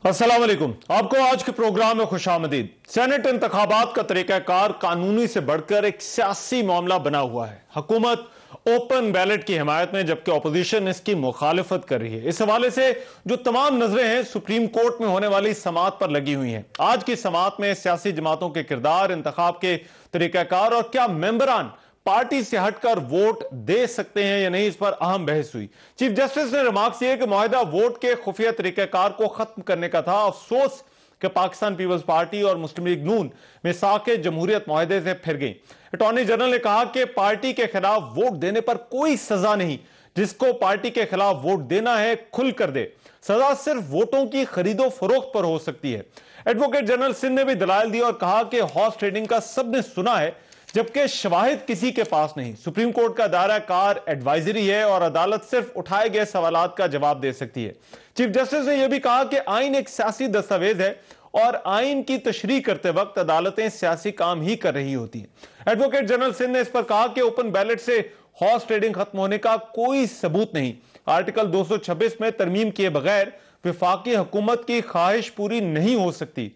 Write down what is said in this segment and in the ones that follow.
अस्सलाम वालेकुम। आपको आज के प्रोग्राम में खुशामदीद। सेनेट इंतखाबात का तरीकाकार कानूनी से बढ़कर एक सियासी मामला बना हुआ है। हुकूमत ओपन बैलेट की हिमायत में जबकि अपोजिशन इसकी मुखालिफत कर रही है। इस हवाले से जो तमाम नजरें हैं सुप्रीम कोर्ट में होने वाली समाअत पर लगी हुई हैं। आज की समाअत में सियासी जमातों के किरदार, इंतखाब के तरीकाकार और क्या मेंबरान पार्टी से हटकर वोट दे सकते हैं या नहीं, इस पर अहम बहस हुई। चीफ जस्टिस ने रिमार्क्स दिए कि मुआहिदा वोट के खुफिया तरीकाकार को खत्म करने का था। अफसोस कि पाकिस्तान पीपल्स पार्टी और मुस्लिम लीग नून मिसाक जमहूरियत मुआहिदे से फिर गई। अटॉर्नी जनरल ने कहा कि पार्टी के खिलाफ वोट देने पर कोई सजा नहीं, जिसको पार्टी के खिलाफ वोट देना है खुल कर दे। सजा सिर्फ वोटों की खरीदो फरोख्त पर हो सकती है। एडवोकेट जनरल सिंध ने भी दलाइल दिए और कहा कि हॉर्स ट्रेडिंग का सबने सुना है जबकि शवाहिद किसी के पास नहीं। सुप्रीम कोर्ट का दायरा कार एडवाइजरी है और अदालत सिर्फ उठाए गए सवालात का जवाब दे सकती है। चीफ जस्टिस ने यह भी कहा कि आइन एक सियासी दस्तावेज है और आइन की तशरीह करते वक्त अदालतें सियासी काम ही कर रही होती हैं। एडवोकेट जनरल सिंध ने इस पर कहा कि ओपन बैलेट से हॉर्स ट्रेडिंग खत्म होने का कोई सबूत नहीं। आर्टिकल 226 में तरमीम किए बगैर विफाकी हुकूमत की ख्वाहिश पूरी नहीं हो सकती।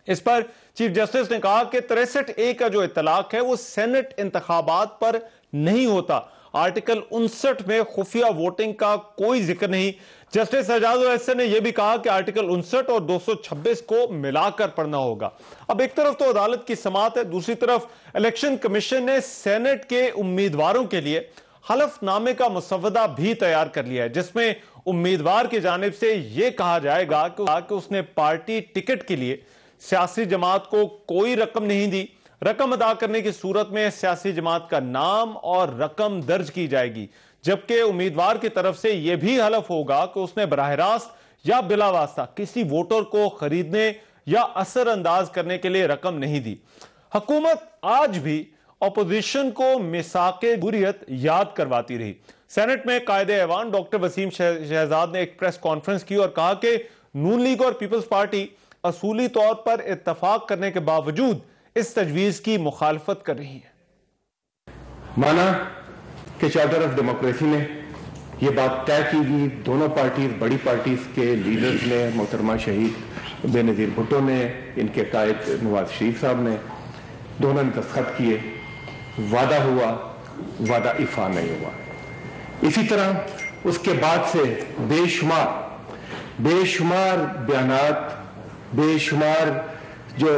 इस पर चीफ जस्टिस ने कहा कि 63A का जो इतलाक है वो सेनेट इंतखाबात पर नहीं होता। आर्टिकल 59 में खुफिया वोटिंग का कोई जिक्र नहीं। जस्टिस एजाजुल एहसन ने यह भी कहा कि आर्टिकल 59 और 226 को मिलाकर पढ़ना होगा। अब एक तरफ तो अदालत की समाअत है, दूसरी तरफ इलेक्शन कमीशन ने सेनेट के उम्मीदवारों के लिए हलफनामे का मुसवदा भी तैयार कर लिया है, जिसमें उम्मीदवार की जानिब से यह कहा जाएगा कि उसने पार्टी टिकट के लिए सियासी जमात को कोई रकम नहीं दी। रकम अदा करने की सूरत में सियासी जमात का नाम और रकम दर्ज की जाएगी, जबकि उम्मीदवार की तरफ से यह भी हलफ होगा कि उसने बराह रास्त या बिलावास्ता किसी वोटर को खरीदने या असर अंदाज करने के लिए रकम नहीं दी। हुकूमत आज भी अपोजिशन को मिसाके जमहूरियत याद करवाती रही। सेनेट में कायदे ऐवान डॉक्टर वसीम शहजाद ने एक प्रेस कॉन्फ्रेंस की और कहा कि नून लीग और पीपल्स पार्टी असूली तौर पर इत्तफाक करने के बावजूद इस तजवीज की मुखालफत कर रही है। माना कि चार्टर ऑफ डेमोक्रेसी में यह बात तय की गई, दोनों पार्टी बड़ी पार्टीज के लीडर्स ने, मोहतरमा शहीद बेनजीर भुट्टो ने, इनके कायद नवाज शरीफ साहब ने, दोनों ने दस्तखत किए। वादा हुआ, वादा इफा नहीं हुआ। इसी तरह उसके बाद से बेशुमार बयानात, बेशुमार जो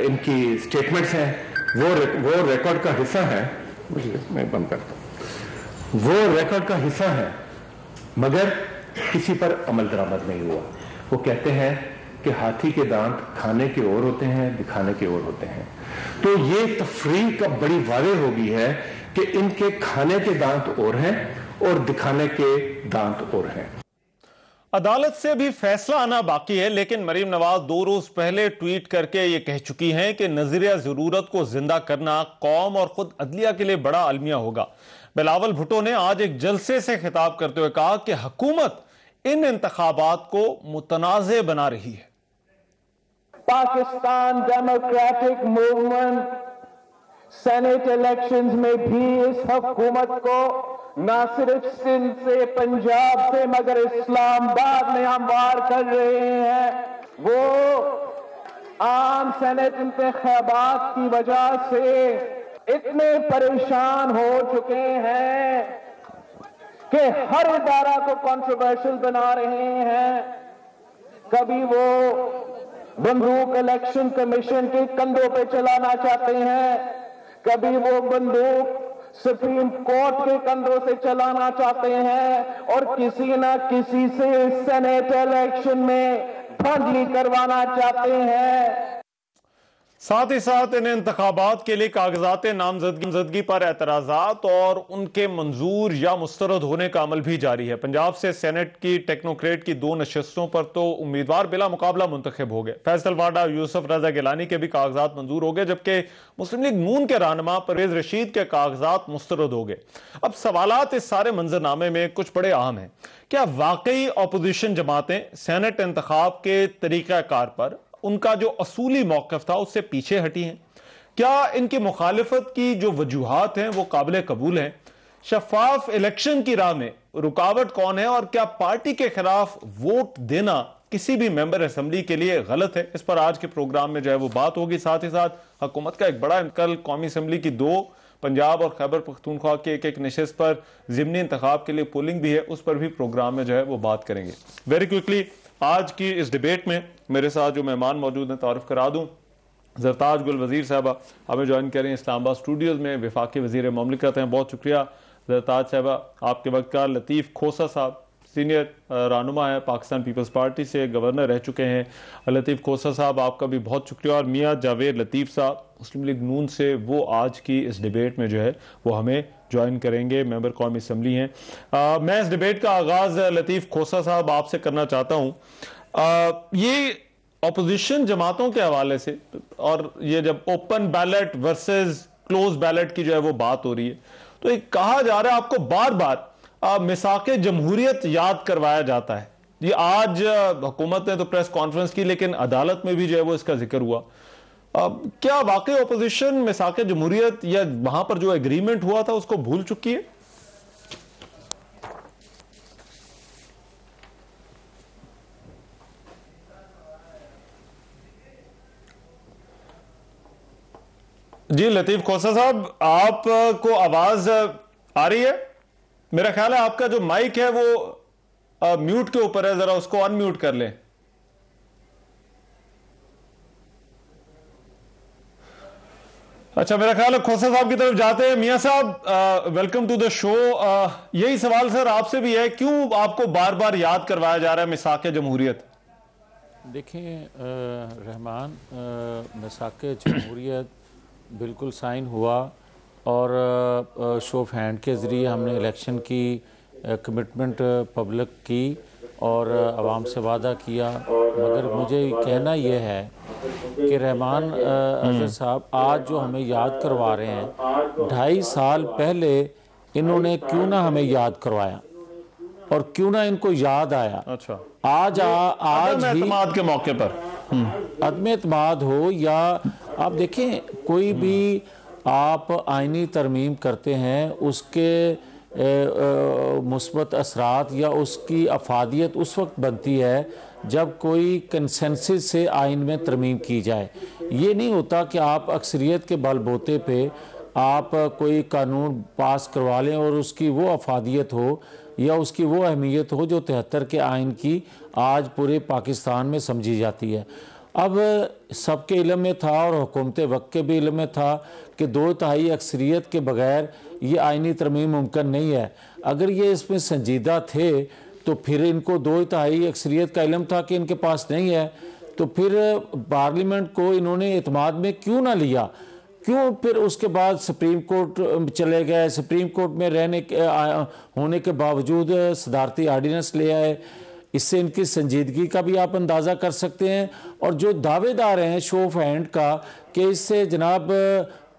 इनकी स्टेटमेंट्स हैं वो रिकॉर्ड का हिस्सा है। मैं बंद करता हूं। वो रिकॉर्ड का हिस्सा है, मगर किसी पर अमल दरामद नहीं हुआ। वो कहते हैं कि हाथी के दांत खाने के ओर होते हैं, दिखाने के ओर होते हैं। तो ये तफरीक अब बड़ी वाज़ेह हो गई है कि इनके खाने के दांत और हैं और दिखाने के दांत और हैं। अदालत से भी फैसला आना बाकी है, लेकिन मरीम नवाज 2 रोज पहले ट्वीट करके ये कह चुकी हैं कि नजरिया जरूरत को जिंदा करना कौम और खुद अदलिया के लिए बड़ा अलमिया होगा। बिलावल भुट्टो ने आज एक जलसे से खिताब करते हुए कहा कि हुकूमत इन इंतखाबात को मुतनाज़े बना रही है। Pakistan democratic movement senate elections में भी इस हुकूमत को ना सिर्फ सिंध से, पंजाब से, मगर इस्लामाबाद में हम वार कर रहे हैं। वो आम सेनेट इंतखाबात की वजह से इतने परेशान हो चुके हैं कि हर इदारा को कंट्रोवर्शियल बना रहे हैं। कभी वो बंदूक इलेक्शन कमीशन के कंधों पे चलाना चाहते हैं, कभी वो बंदूक सुप्रीम कोर्ट के कंधों से चलाना चाहते हैं और किसी ना किसी से सेनेट इलेक्शन में धांधली करवाना चाहते हैं। साथ ही साथ इन इंतखाबात के लिए कागजात नामजदगी पर एतराजात और उनके मंजूर या मुस्तरद होने का अमल भी जारी है। पंजाब से सेनेट की टेक्नोक्रेट की 2 नशस्तों पर तो उम्मीदवार बिला मुकाबला मुंतखब हो गए। फैसल वाडा, यूसुफ रजा गिलानी के भी कागजात मंजूर हो गए, जबकि मुस्लिम लीग नून के रहनुमा परवेज रशीद के कागजात मुस्तरद हो गए। अब सवालात इस सारे मंजरनामे में कुछ बड़े अहम हैं। क्या वाकई अपोजिशन जमातें सेनेट इंतखाब के तरीकाकार पर उनका जो असूली मौक़िफ़ था उससे पीछे हटी हैं? क्या इनकी मुखालिफत की जो वजूहात हैं वो काबिल कबूल हैं? शफाफ इलेक्शन की राह में रुकावट कौन है और क्या पार्टी के खिलाफ वोट देना किसी भी मेंबर असेंबली के लिए गलत है। इस पर आज के प्रोग्राम में जो है वो बात होगी। साथ ही साथ हुकूमत का एक बड़ा कल कौमी असेंबली की 2 पंजाब और खैबर पख्तूनख्वा के एक नशिस्त पर ज़िमनी इंतखाब के लिए पोलिंग भी है, उस पर भी प्रोग्राम में जो है वो बात करेंगे। वेरी क्विकली आज की इस डिबेट में मेरे साथ जो मेहमान मौजूद हैं तारुफ करा दूं। जरताज गुल वजीर साहबा हमें ज्वाइन करें इस्लामाबाद स्टूडियोज़ में, वफाकी वजीर ममलिकत हैं। बहुत शुक्रिया जरताज साहबा आपके वक्त का। लतीफ़ खोसा साहब सीनियर रहनुमा है, पाकिस्तान पीपल्स पार्टी से गवर्नर रह चुके हैं। लतीफ़ खोसा साहब आपका भी बहुत शुक्रिया। और मियाँ जावेद लतीफ़ साहब मुस्लिम लीग नून से, वो आज की इस डिबेट में जो है वो हमें ज्वाइन करेंगे, मेंबर कौमी असम्बली हैं। मैं इस डिबेट का आगाज़ लतीफ़ खोसा साहब आपसे करना चाहता हूँ। ये अपोजिशन जमातों के हवाले से और ये जब open ballot versus close ballot की जो है वो बात हो रही है, तो एक कहा जा रहा है आपको बार बार मिसाके जमहूरियत याद करवाया जाता है। ये आज हुकूमत ने तो प्रेस कॉन्फ्रेंस की, लेकिन अदालत में भी जो है वो इसका जिक्र हुआ। क्या वाकई अपोजिशन मिसाके जमहूरियत या वहां पर जो एग्रीमेंट हुआ था उसको भूल चुकी है? जी लतीफ़ खोसा साहब, आपको आवाज आ रही है? मेरा ख्याल है आपका जो माइक है वो म्यूट के ऊपर है, जरा उसको अनम्यूट कर लें। अच्छा, मेरा ख्याल है खोसा साहब की तरफ जाते हैं। मियां साहब वेलकम टू द शो। यही सवाल सर आपसे भी है, क्यों आपको बार बार याद करवाया जा रहा है मिसाके जमहूरियत? देखें रहमान, मिसाके जमहूरियत बिल्कुल साइन हुआ और शो ऑफ हैंड के ज़रिए हमने इलेक्शन की कमिटमेंट पब्लिक की और आवाम से वादा किया। मगर मुझे कहना यह है कि रहमान अज़हर साहब आज जो हमें याद करवा रहे हैं, 2.5 साल पहले इन्होंने क्यों ना हमें याद करवाया और क्यों ना इनको याद आया। अच्छा, आज ही एतमाद के मौके पर अदम एतमाद हो, या आप देखें कोई भी आप आइनी तरमीम करते हैं, उसके मुस्बत असरात या उसकी अफादियत उस वक्त बनती है जब कोई कंसेंसस से आइन में तरमीम की जाए। ये नहीं होता कि आप अक्सरियत के बलबूते पे आप कोई कानून पास करवा लें और उसकी वो अफादियत हो या उसकी वो अहमियत हो जो 73 के आइन की आज पूरे पाकिस्तान में समझी जाती है। अब सबके इल्म में था और हुकूमत वक्त के भी इल्म में था कि 2/3 अक्सरियत के बगैर ये आइनी तरमीम मुमकिन नहीं है। अगर ये इसमें संजीदा थे तो फिर इनको 2/3 अक्सरियत का इल्म था कि इनके पास नहीं है, तो फिर पार्लियामेंट को इन्होंने एतमाद में क्यों ना लिया? क्यों फिर उसके बाद सुप्रीम कोर्ट चले गए? सुप्रीम कोर्ट में होने के बावजूद सदारती आर्डीनेंस ले आए। इससे इनकी संजीदगी का भी आप अंदाज़ा कर सकते हैं। और जो दावेदार हैं शो ऑफ हैंड का कि इससे जनाब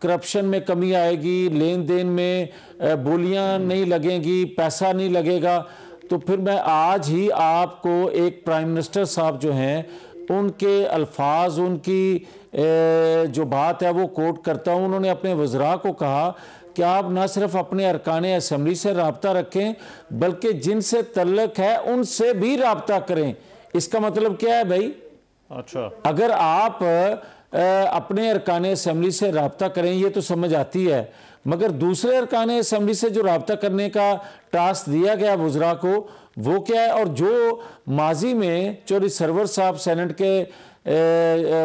करप्शन में कमी आएगी, लेन देन में बोलियां नहीं लगेंगी, पैसा नहीं लगेगा, तो फिर मैं आज ही आपको एक प्राइम मिनिस्टर साहब जो हैं उनके अल्फाज, उनकी जो बात है वो कोट करता हूँ। उन्होंने अपने वज़रा को कहा कि आप न सिर्फ अपने अरकान असम्बली से रब्ता रखें बल्कि जिनसे तल्लक है उनसे भी रब्ता करें। इसका मतलब क्या है भाई? अच्छा, अगर आप अपने अरकान असम्बली से रब्ता करें ये तो समझ आती है, मगर दूसरे अरकान असम्बली से जो रब्ता करने का टास्क दिया गया वज़रा को वो क्या है? और जो माजी में चौधरी सरवर साहब सेनेट के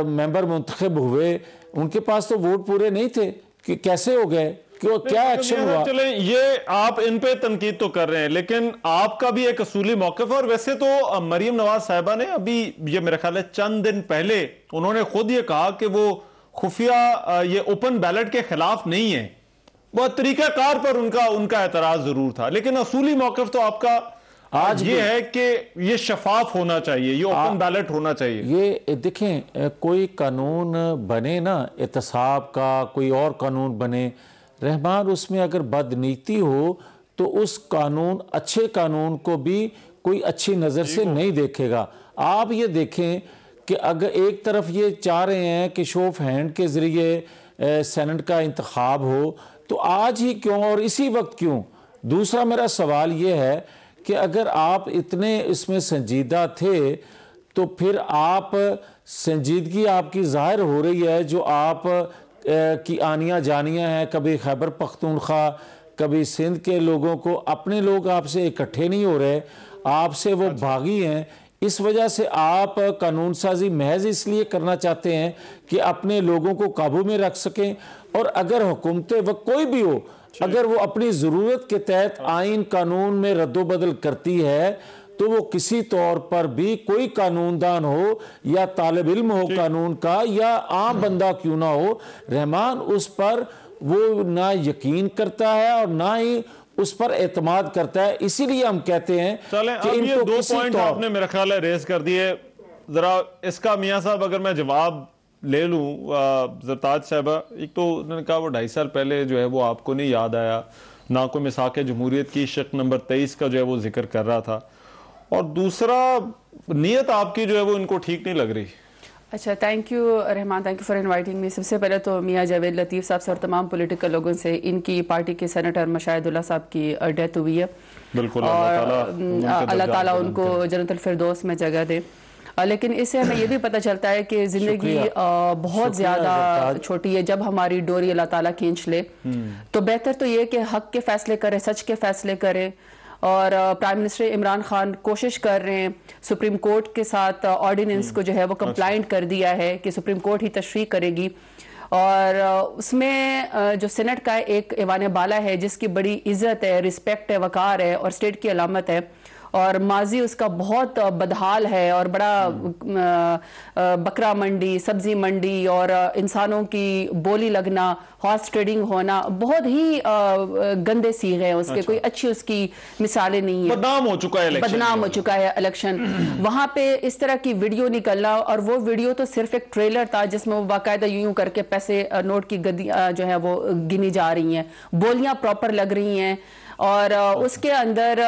मेंबर मुंतखब हुए, उनके पास तो वोट पूरे नहीं थे कि कैसे हो गए? क्यों, क्या एक्शन हुआ? चले, ये आप इन पे तनकीद तो कर रहे हैं, लेकिन आपका भी एक असूली मौक़िफ़। और वैसे तो मरियम नवाज साहिबा ने अभी ये मेरा ख्याल है चंद दिन पहले उन्होंने खुद ये कहा कि वो खुफिया ये ओपन बैलेट के खिलाफ नहीं है। बहुत तरीकाकार पर उनका एतराज जरूर था, लेकिन असूली मौक़िफ़ तो आपका आज ये है कि ये शफाफ होना चाहिए, ये ओपन बैलेट होना चाहिए। ये देखें, कोई कानून बने ना एहतसाब का, कोई और कानून बने रहमान, उसमें अगर बदनीति हो तो उस कानून, अच्छे कानून को भी कोई अच्छी नज़र से नहीं देखेगा। आप ये देखें कि अगर एक तरफ ये चाह रहे हैं कि शो ऑफ हैंड के ज़रिए सेनेट का इंतखाब हो, तो आज ही क्यों और इसी वक्त क्यों? दूसरा मेरा सवाल ये है कि अगर आप इतने इसमें संजीदा थे तो फिर आप संजीदगी आपकी जाहिर हो रही है। जो आप की आनियाँ जानियाँ हैं, कभी खैबर पख्तूनख्वा, कभी सिंध के लोगों को, अपने लोग आपसे इकट्ठे नहीं हो रहे, आपसे वो भागी हैं। इस वजह से आप कानून साजी महज इसलिए करना चाहते हैं कि अपने लोगों को काबू में रख सकें। और अगर हुकूमतें व कोई भी हो, अगर वो अपनी ज़रूरत के तहत आइन कानून में रद्दोबदल करती है, तो वो किसी तौर पर भी कोई कानूनदान हो या तालिब इल्म हो कानून का या आम बंदा क्यों ना हो, रहमान उस पर वो ना यकीन करता है और ना ही उस पर एतमाद करता है। इसीलिए हम कहते हैं कि ये दो पॉइंट आपने मेरा ख्याल है रेज कर दिए। जरा इसका मियां साहब अगर मैं जवाब ले लूं, ज़रताज साहबा, एक तो उन्होंने कहा वो 2.5 साल पहले जो है वो आपको नहीं याद आया, ना कोई मिसाक जमहूरियत की शक नंबर 23 का जो है वो जिक्र कर रहा था, और दूसरा नीयत आपकी जो है वो इनको ठीक नहीं लग रही। अच्छा, thank you Rahman, thank you for inviting me. सबसे पहले तो मियां जावेद लतीफ़ साहब से और तमाम पॉलिटिकल लोगों से, इनकी पार्टी के सेनेटर मशाहिदुल्लाह साहब की डेथ हुई है, बिल्कुल, और अल्लाह ताला उनको जन्नतुल फिरदौस में जगह दे। लेकिन इससे हमें ये भी पता चलता है कि ज़िंदगी बहुत ज़्यादा छोटी है। जब हमारी डोरी अल्लाह ताला खींच ले तो बेहतर तो ये कि हक के फैसले करे, सच के फैसले करे। और प्राइम मिनिस्टर इमरान खान कोशिश कर रहे हैं, सुप्रीम कोर्ट के साथ ऑर्डिनेंस को जो है वो कंप्लाइंट कर दिया है कि सुप्रीम कोर्ट ही तशरीह करेगी। और उसमें जो सेनेट का एक ऐवान बाला है जिसकी बड़ी इज्जत है, रिस्पेक्ट है, वकार है और स्टेट की अलामत है, और माजी उसका बहुत बदहाल है और बड़ा बकरा मंडी, सब्जी मंडी और इंसानों की बोली लगना, हॉर्स ट्रेडिंग होना, बहुत ही गंदे सीगे हैं उसके। कोई अच्छी उसकी मिसालें नहीं है। बदनाम हो चुका है इलेक्शन वहां पे इस तरह की वीडियो निकलना, और वो वीडियो तो सिर्फ एक ट्रेलर था जिसमें वो बाकायदा यूं करके पैसे नोट की गद्दी जो है वो गिनी जा रही हैं, बोलियां प्रॉपर लग रही हैं। और उसके अंदर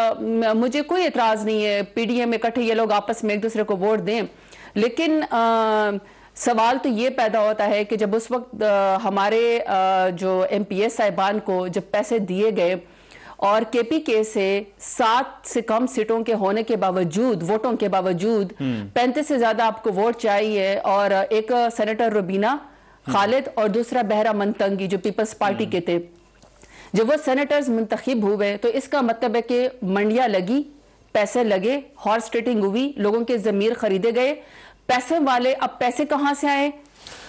मुझे कोई एतराज नहीं है, पीडीएम में इकट्ठे ये लोग आपस में एक दूसरे को वोट दें, लेकिन सवाल तो ये पैदा होता है कि जब उस वक्त हमारे जो एमपीएस साहिबान को जब पैसे दिए गए और केपीके से 7 से कम सीटों के होने के बावजूद, वोटों के बावजूद 35 से ज्यादा आपको वोट चाहिए, और एक सेनेटर रुबीना खालिद और दूसरा बहरा मंतंगी जो पीपल्स पार्टी के थे, जब वो सेनेटर्स मुंतखब हुए तो इसका मतलब है कि मंडियां लगी, पैसे लगे, हॉर्स ट्रेडिंग हुई, लोगों के जमीर खरीदे गए, पैसे वाले अब पैसे कहां से आए?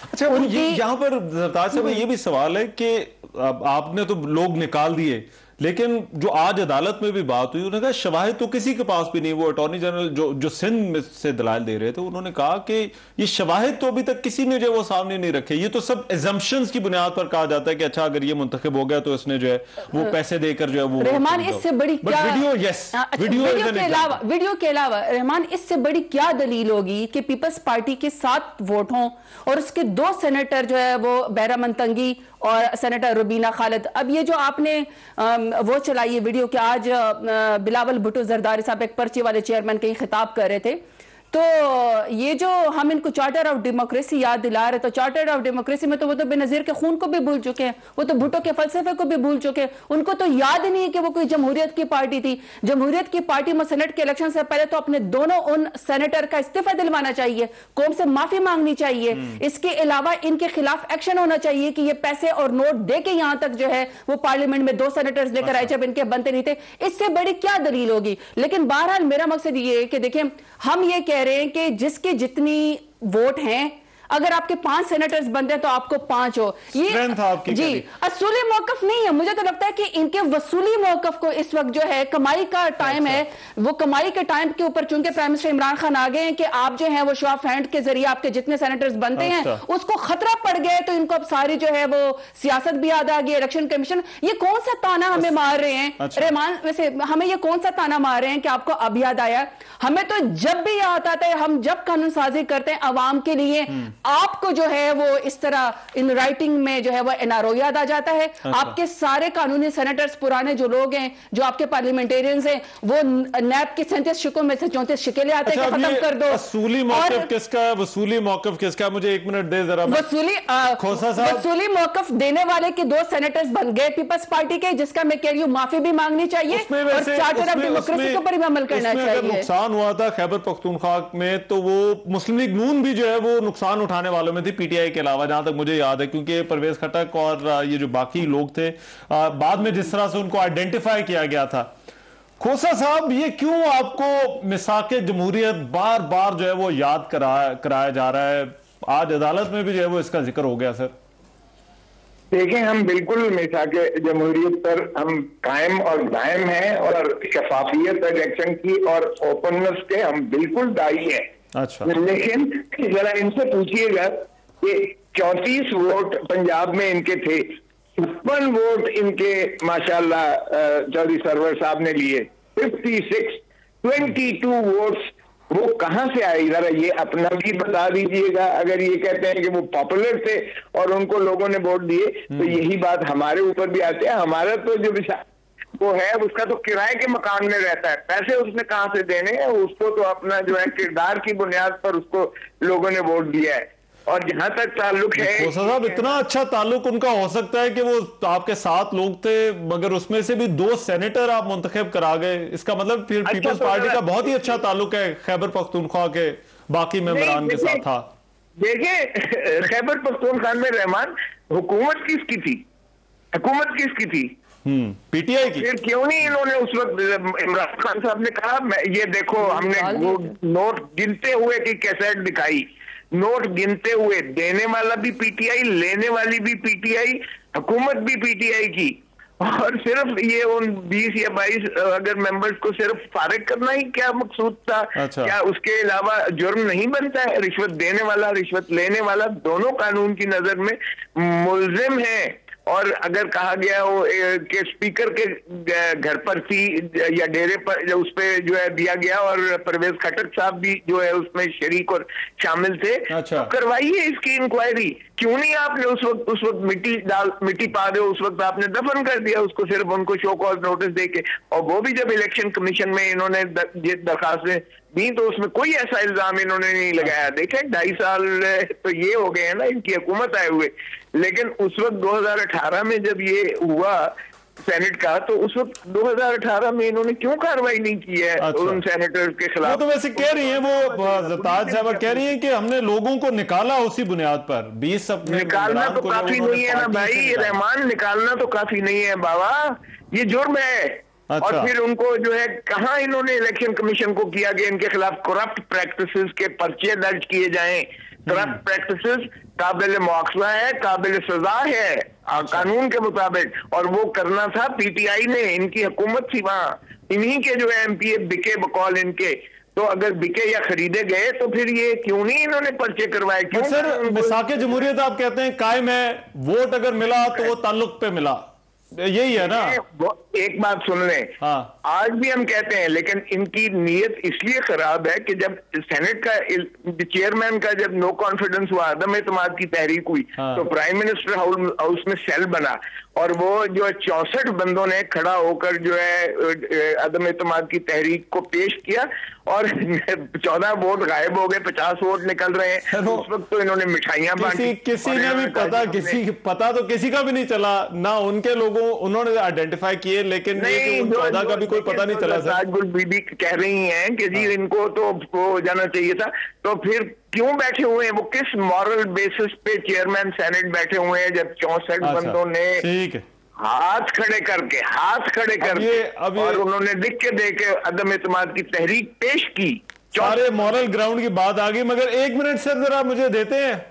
अच्छा, यहाँ पर ज़रताज साहब ये भी सवाल है कि आपने तो लोग निकाल दिए, लेकिन जो आज अदालत में भी बात हुई, उन्होंने कहा शवाहिद तो किसी के पास भी नहीं। वो अटॉर्नी जनरल जो सिंध में से दलाल दे रहे थे, उन्होंने कहा कि ये शवाहिद तो अभी तक किसी ने जो वो सामने नहीं रखे। ये तो सब एजम्पशंस की बुनियाद पर कहा जाता है कि अच्छा अगर ये मुंतखब हो गया तो इसने जो है वो पैसे देकर जो है वो रहमान इससे बड़ी क्या वीडियो के अलावा रहमान इससे बड़ी क्या दलील होगी कि पीपल्स पार्टी के 7 वोट हों और उसके 2 सेनेटर जो है वो बहरा मंतंगी और सेनेटर रुबीना खालिद। अब ये जो आपने वो चलाई है वीडियो कि आज बिलावल भुट्टो जरदारी साहब एक पर्ची वाले चेयरमैन के खिताब कर रहे थे, तो ये जो हम इनको चार्टर ऑफ डेमोक्रेसी याद दिला रहे, तो चार्टर ऑफ डेमोक्रेसी में तो वो तो बेनजीर के खून को भी भूल चुके हैं, वो तो भुट्टो के फलसफे को भी भूल चुके हैं। उनको तो याद ही नहीं है कि वो कोई जमहूरियत की पार्टी थी। जमहूरियत की पार्टी में सेनेट के इलेक्शन से पहले तो अपने दोनों उन सेनेटर का इस्तीफा दिलवाना चाहिए, कौम से माफी मांगनी चाहिए, इसके अलावा इनके खिलाफ एक्शन होना चाहिए कि ये पैसे और नोट दे के यहां तक जो है वो पार्लियामेंट में 2 सेनेटर्स लेकर आए जब इनके बनते नहीं थे। इससे बड़ी क्या दलील होगी? लेकिन बहरहाल मेरा मकसद ये है कि देखिए, हम ये कह रहे हैं कि जिसके जितनी वोट हैं, अगर आपके 5 सेनेटर्स बनते हैं तो आपको 5 हो। ये जी असूली मौकफ नहीं है। मुझे तो लगता है कि इनके वसूली मौकफ को इस वक्त जो है कमाई का टाइम है, वो कमाई के टाइम के ऊपर चूंकि प्राइम मिनिस्टर इमरान खान आ गए हैं कि आप जो है वो शो ऑफ हैंड के जरिए आपके जितने सेनेटर्स बनते हैं उसको खतरा पड़ गया, तो इनको अब सारी जो है वो सियासत भी याद आ गई, इलेक्शन कमीशन। ये कौन सा ताना हमें मार रहे हैं रहमान? वैसे हमें ये कौन सा ताना मार रहे हैं कि आपको अब याद आया? हमें तो जब भी याद आता है, हम जब कानून साजी करते हैं अवाम के लिए, आपको जो है वो इस तरह इन राइटिंग में जो है वो एनआरओ याद आ जाता है। आपके सारे कानूनी सेनेटर्स पुराने जो लोग हैं, जो आपके पार्लियामेंटेरियंस हैं, वो नैब के 37 शिकों में से 34 शिके ले आते हैं कि खत्म कर दो। वसूली मौक़िफ़ किसका है? वसूली मौक़िफ़ किसका? मुझे 1 मिनट दे जरा। वसूली मौक़िफ़ देने वाले के 2 सेनेटर्स बन गए पीपल्स पार्टी के, जिसका मैं कह रही हूँ माफी भी मांगनी चाहिए और चार्टर ऑफ डेमोक्रेसी के ऊपर भी अमल करना चाहिए। अगर नुकसान हुआ था खैबर पख्तूनख्वा में, तो वो मुस्लिम लीग नून भी जो है वो नुकसान उठाने वालों में थी, पीटीआई के अलावा, जहां तक मुझे याद है, क्योंकि परवेज खटक और ये जो बाकी लोग थे बाद में जिस तरह से उनको आइडेंटिफाई किया गया था। खोसा साहब, ये क्यों आपको मिसाके जमहूरियत बार बार जो है वो याद कराया जा रहा है? आज अदालत में भी जो है वो इसका जिक्र हो गया। सर देखिए, हम बिल्कुल मिसाके जमहूरियत पर हम कायम और दायम हैं और शफाफियत इलेक्शन की और ओपननेस के हम बिल्कुल दाई हैं। अच्छा, लेकिन जरा इनसे पूछिएगा कि 34 वोट पंजाब में इनके थे, 56 वोट इनके माशाल्लाह चौधरी सरवर साहब ने लिए, 22 वोट्स वो कहां से आए? जरा ये अपना भी बता दीजिएगा। अगर ये कहते हैं कि वो पॉपुलर थे और उनको लोगों ने वोट दिए, तो यही बात हमारे ऊपर भी आते हैं। हमारा तो जो वो है उसका तो किराए के मकान में रहता है, पैसे उसने कहां से देने हैं? उसको तो अपना जो है किरदार की बुनियाद पर उसको लोगों ने वोट दिया है। और जहां तक ताल्लुक है, साहब इतना अच्छा ताल्लुक उनका हो सकता है कि वो आपके 7 लोग थे, मगर उसमें से भी 2 सेनेटर आप मुंतखब करा गए। इसका मतलब फिर पीपल्स पार्टी का बहुत ही अच्छा ताल्लुक है खैबर पख्तूनख्वा के बाकी मेंबरान के साथ था। देखिए, खैबर पख्तूनख्वा में रहमान हुकूमत किसकी थी? हुकूमत किसकी थी? पीटीआई की। फिर क्यों नहीं इन्होंने उस वक्त इमरान खान साहब ने कहा, ये देखो हमने वो नोट गिनते हुए की कैसेट दिखाई, नोट गिनते हुए, देने वाला भी पीटीआई, लेने वाली भी पीटीआई, हुकूमत भी पीटीआई की, और सिर्फ ये उन 20 या 22 अगर मेंबर्स को सिर्फ फारिग करना ही क्या मकसूद था? अच्छा। क्या उसके अलावा जुर्म नहीं बनता है? रिश्वत देने वाला, रिश्वत लेने वाला दोनों कानून की नजर में मुल्जिम है। और अगर कहा गया हो कि स्पीकर के घर पर थी या डेरे पर उस पे जो है दिया गया और परवेज खटक साहब भी जो है उसमें शरीक और शामिल थे, अच्छा। तो करवाइए इसकी इंक्वायरी। क्यों नहीं आपने उस वक्त मिट्टी पा दे, उस वक्त आपने दफन कर दिया उसको, सिर्फ उनको शो कॉज नोटिस देके। और वो भी जब इलेक्शन कमीशन में इन्होंने दरखास्तें दी तो उसमें कोई ऐसा इल्जाम इन्होंने नहीं लगाया। देखें 2.5 साल तो ये हो गए हैं ना इनकी हुकूमत आए हुए, लेकिन उस वक्त 2018 में जब ये हुआ सेनेट का, तो उस वक्त 2018 में इन्होंने क्यों कार्रवाई नहीं की है? अच्छा। उन सेनेटर्स के खिलाफ। वो तो वैसे कह रही हैं, वो ज़ताज साहब कह रही हैं कि हमने लोगों को निकाला उसी बुनियाद पर। 20 निकालना तो काफी नहीं है ना भाई रहमान, निकालना तो काफी नहीं है बाबा, ये जुर्म है। अच्छा। और फिर उनको जो है कहां इन्होंने इलेक्शन कमीशन को किया कि इनके खिलाफ करप्ट प्रैक्टिसेस के पर्चे दर्ज किए जाएं। करप्ट प्रैक्टिसेस काबिल मुआखजा है, काबिल सजा है कानून के मुताबिक, और वो करना था पीटीआई ने, इनकी हुकूमत थी वहां, इन्हीं के जो है एमपीए बिके बकौल इनके। तो अगर बिके या खरीदे गए तो फिर ये क्यों नहीं इन्होंने पर्चे करवाए? क्यों? सर मिसाके जमहूरियत आप कहते हैं कायम है, वोट अगर मिला तो वो ताल्लुक पे मिला, यही है ना? एक बात सुन लें, हाँ। आज भी हम कहते हैं, लेकिन इनकी नीयत इसलिए खराब है कि जब सेनेट का चेयरमैन का जब नो कॉन्फिडेंस हुआ, अदम एतमाद की तहरीक हुई, हाँ। तो प्राइम मिनिस्टर हाउस में सेल बना और वो जो 64 बंदों ने खड़ा होकर जो है अदम एतमाद की तहरीक को पेश किया और 14 वोट गायब हो गए, 50 वोट निकल रहे हैं। उस वक्त तो इन्होंने मिठाइयां बांटी, किसी ने भी पता तो किसी का भी नहीं चला ना, उनके लोगों उन्होंने आइडेंटिफाई किए, लेकिन 14 का भी कोई पता नहीं चला। ताजगुल बीबी कह रही हैं कि जी इनको तो वो जाना चाहिए था, तो फिर क्यों बैठे हुए हैं? वो किस मॉरल बेसिस पे चेयरमैन सेनेट बैठे हुए हैं जब 64 बंदों ने हाथ खड़े करके और उन्होंने लिख के दे के अदम एतमाद की तहरीक पेश की। सारे मॉरल ग्राउंड की बात आ गई, मगर 1 मिनट सर जरा मुझे देते हैं।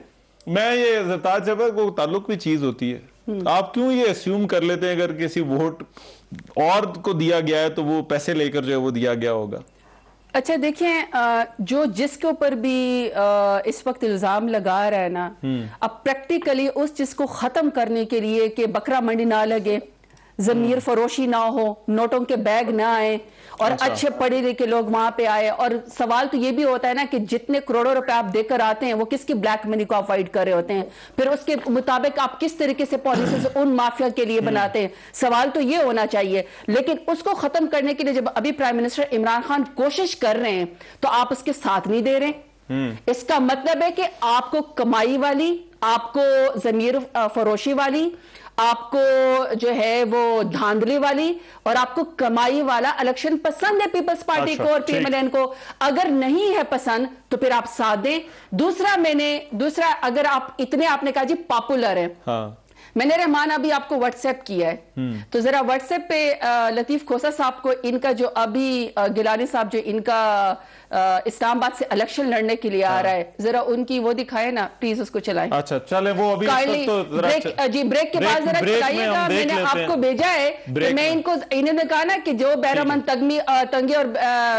मैं ये ज़ताज साहब को ताल्लुक भी चीज होती है, आप क्यों ये अस्यूम कर लेते हैं अगर किसी वोट और को दिया गया है तो वो पैसे लेकर जो है वो दिया गया होगा? अच्छा देखिए, जो जिसके ऊपर भी इस वक्त इल्जाम लगा रहा है ना, अब प्रैक्टिकली उस चीज को खत्म करने के लिए कि बकरा मंडी ना लगे, जमीर फरोशी ना हो, नोटों के बैग ना आए और अच्छे पढ़े लिखे लोग वहां पे आए। और सवाल तो ये भी होता है ना कि जितने करोड़ों रुपए आप देकर आते हैं वो किसकी ब्लैक मनी को अवॉइड कर रहे होते हैं, फिर उसके मुताबिक आप किस तरीके से पॉलिसीज उन माफिया के लिए बनाते हैं। सवाल तो ये होना चाहिए। लेकिन उसको खत्म करने के लिए जब अभी प्राइम मिनिस्टर इमरान खान कोशिश कर रहे हैं तो आप उसके साथ नहीं दे रहे। इसका मतलब है कि आपको कमाई वाली, आपको जमीर फरोशी वाली, आपको जो है वो धांधली वाली और आपको कमाई वाला इलेक्शन पसंद है पीपल्स पार्टी को और पीएमएलएन को। अगर नहीं है पसंद तो फिर आप साथ दें। दूसरा अगर आप इतने, आपने कहा जी पॉपुलर है, हाँ। मैंने रहमान अभी आपको व्हाट्सएप किया है, तो जरा व्हाट्सएप पे लतीफ खोसा साहब को इनका जो अभी गिलानी साहब जो इनका इस्लामाबाद से इलेक्शन लड़ने के लिए आ रहा है, जरा उन्की वो दिखाए ना प्लीज, उसको चलाएं। अच्छा चले वो अभी तो ब्रेक के बाद जरा चलाइएगा। मैंने आपको भेजा है कि मैं इन्होंने कहा ना कि जो बैरामन तंगी और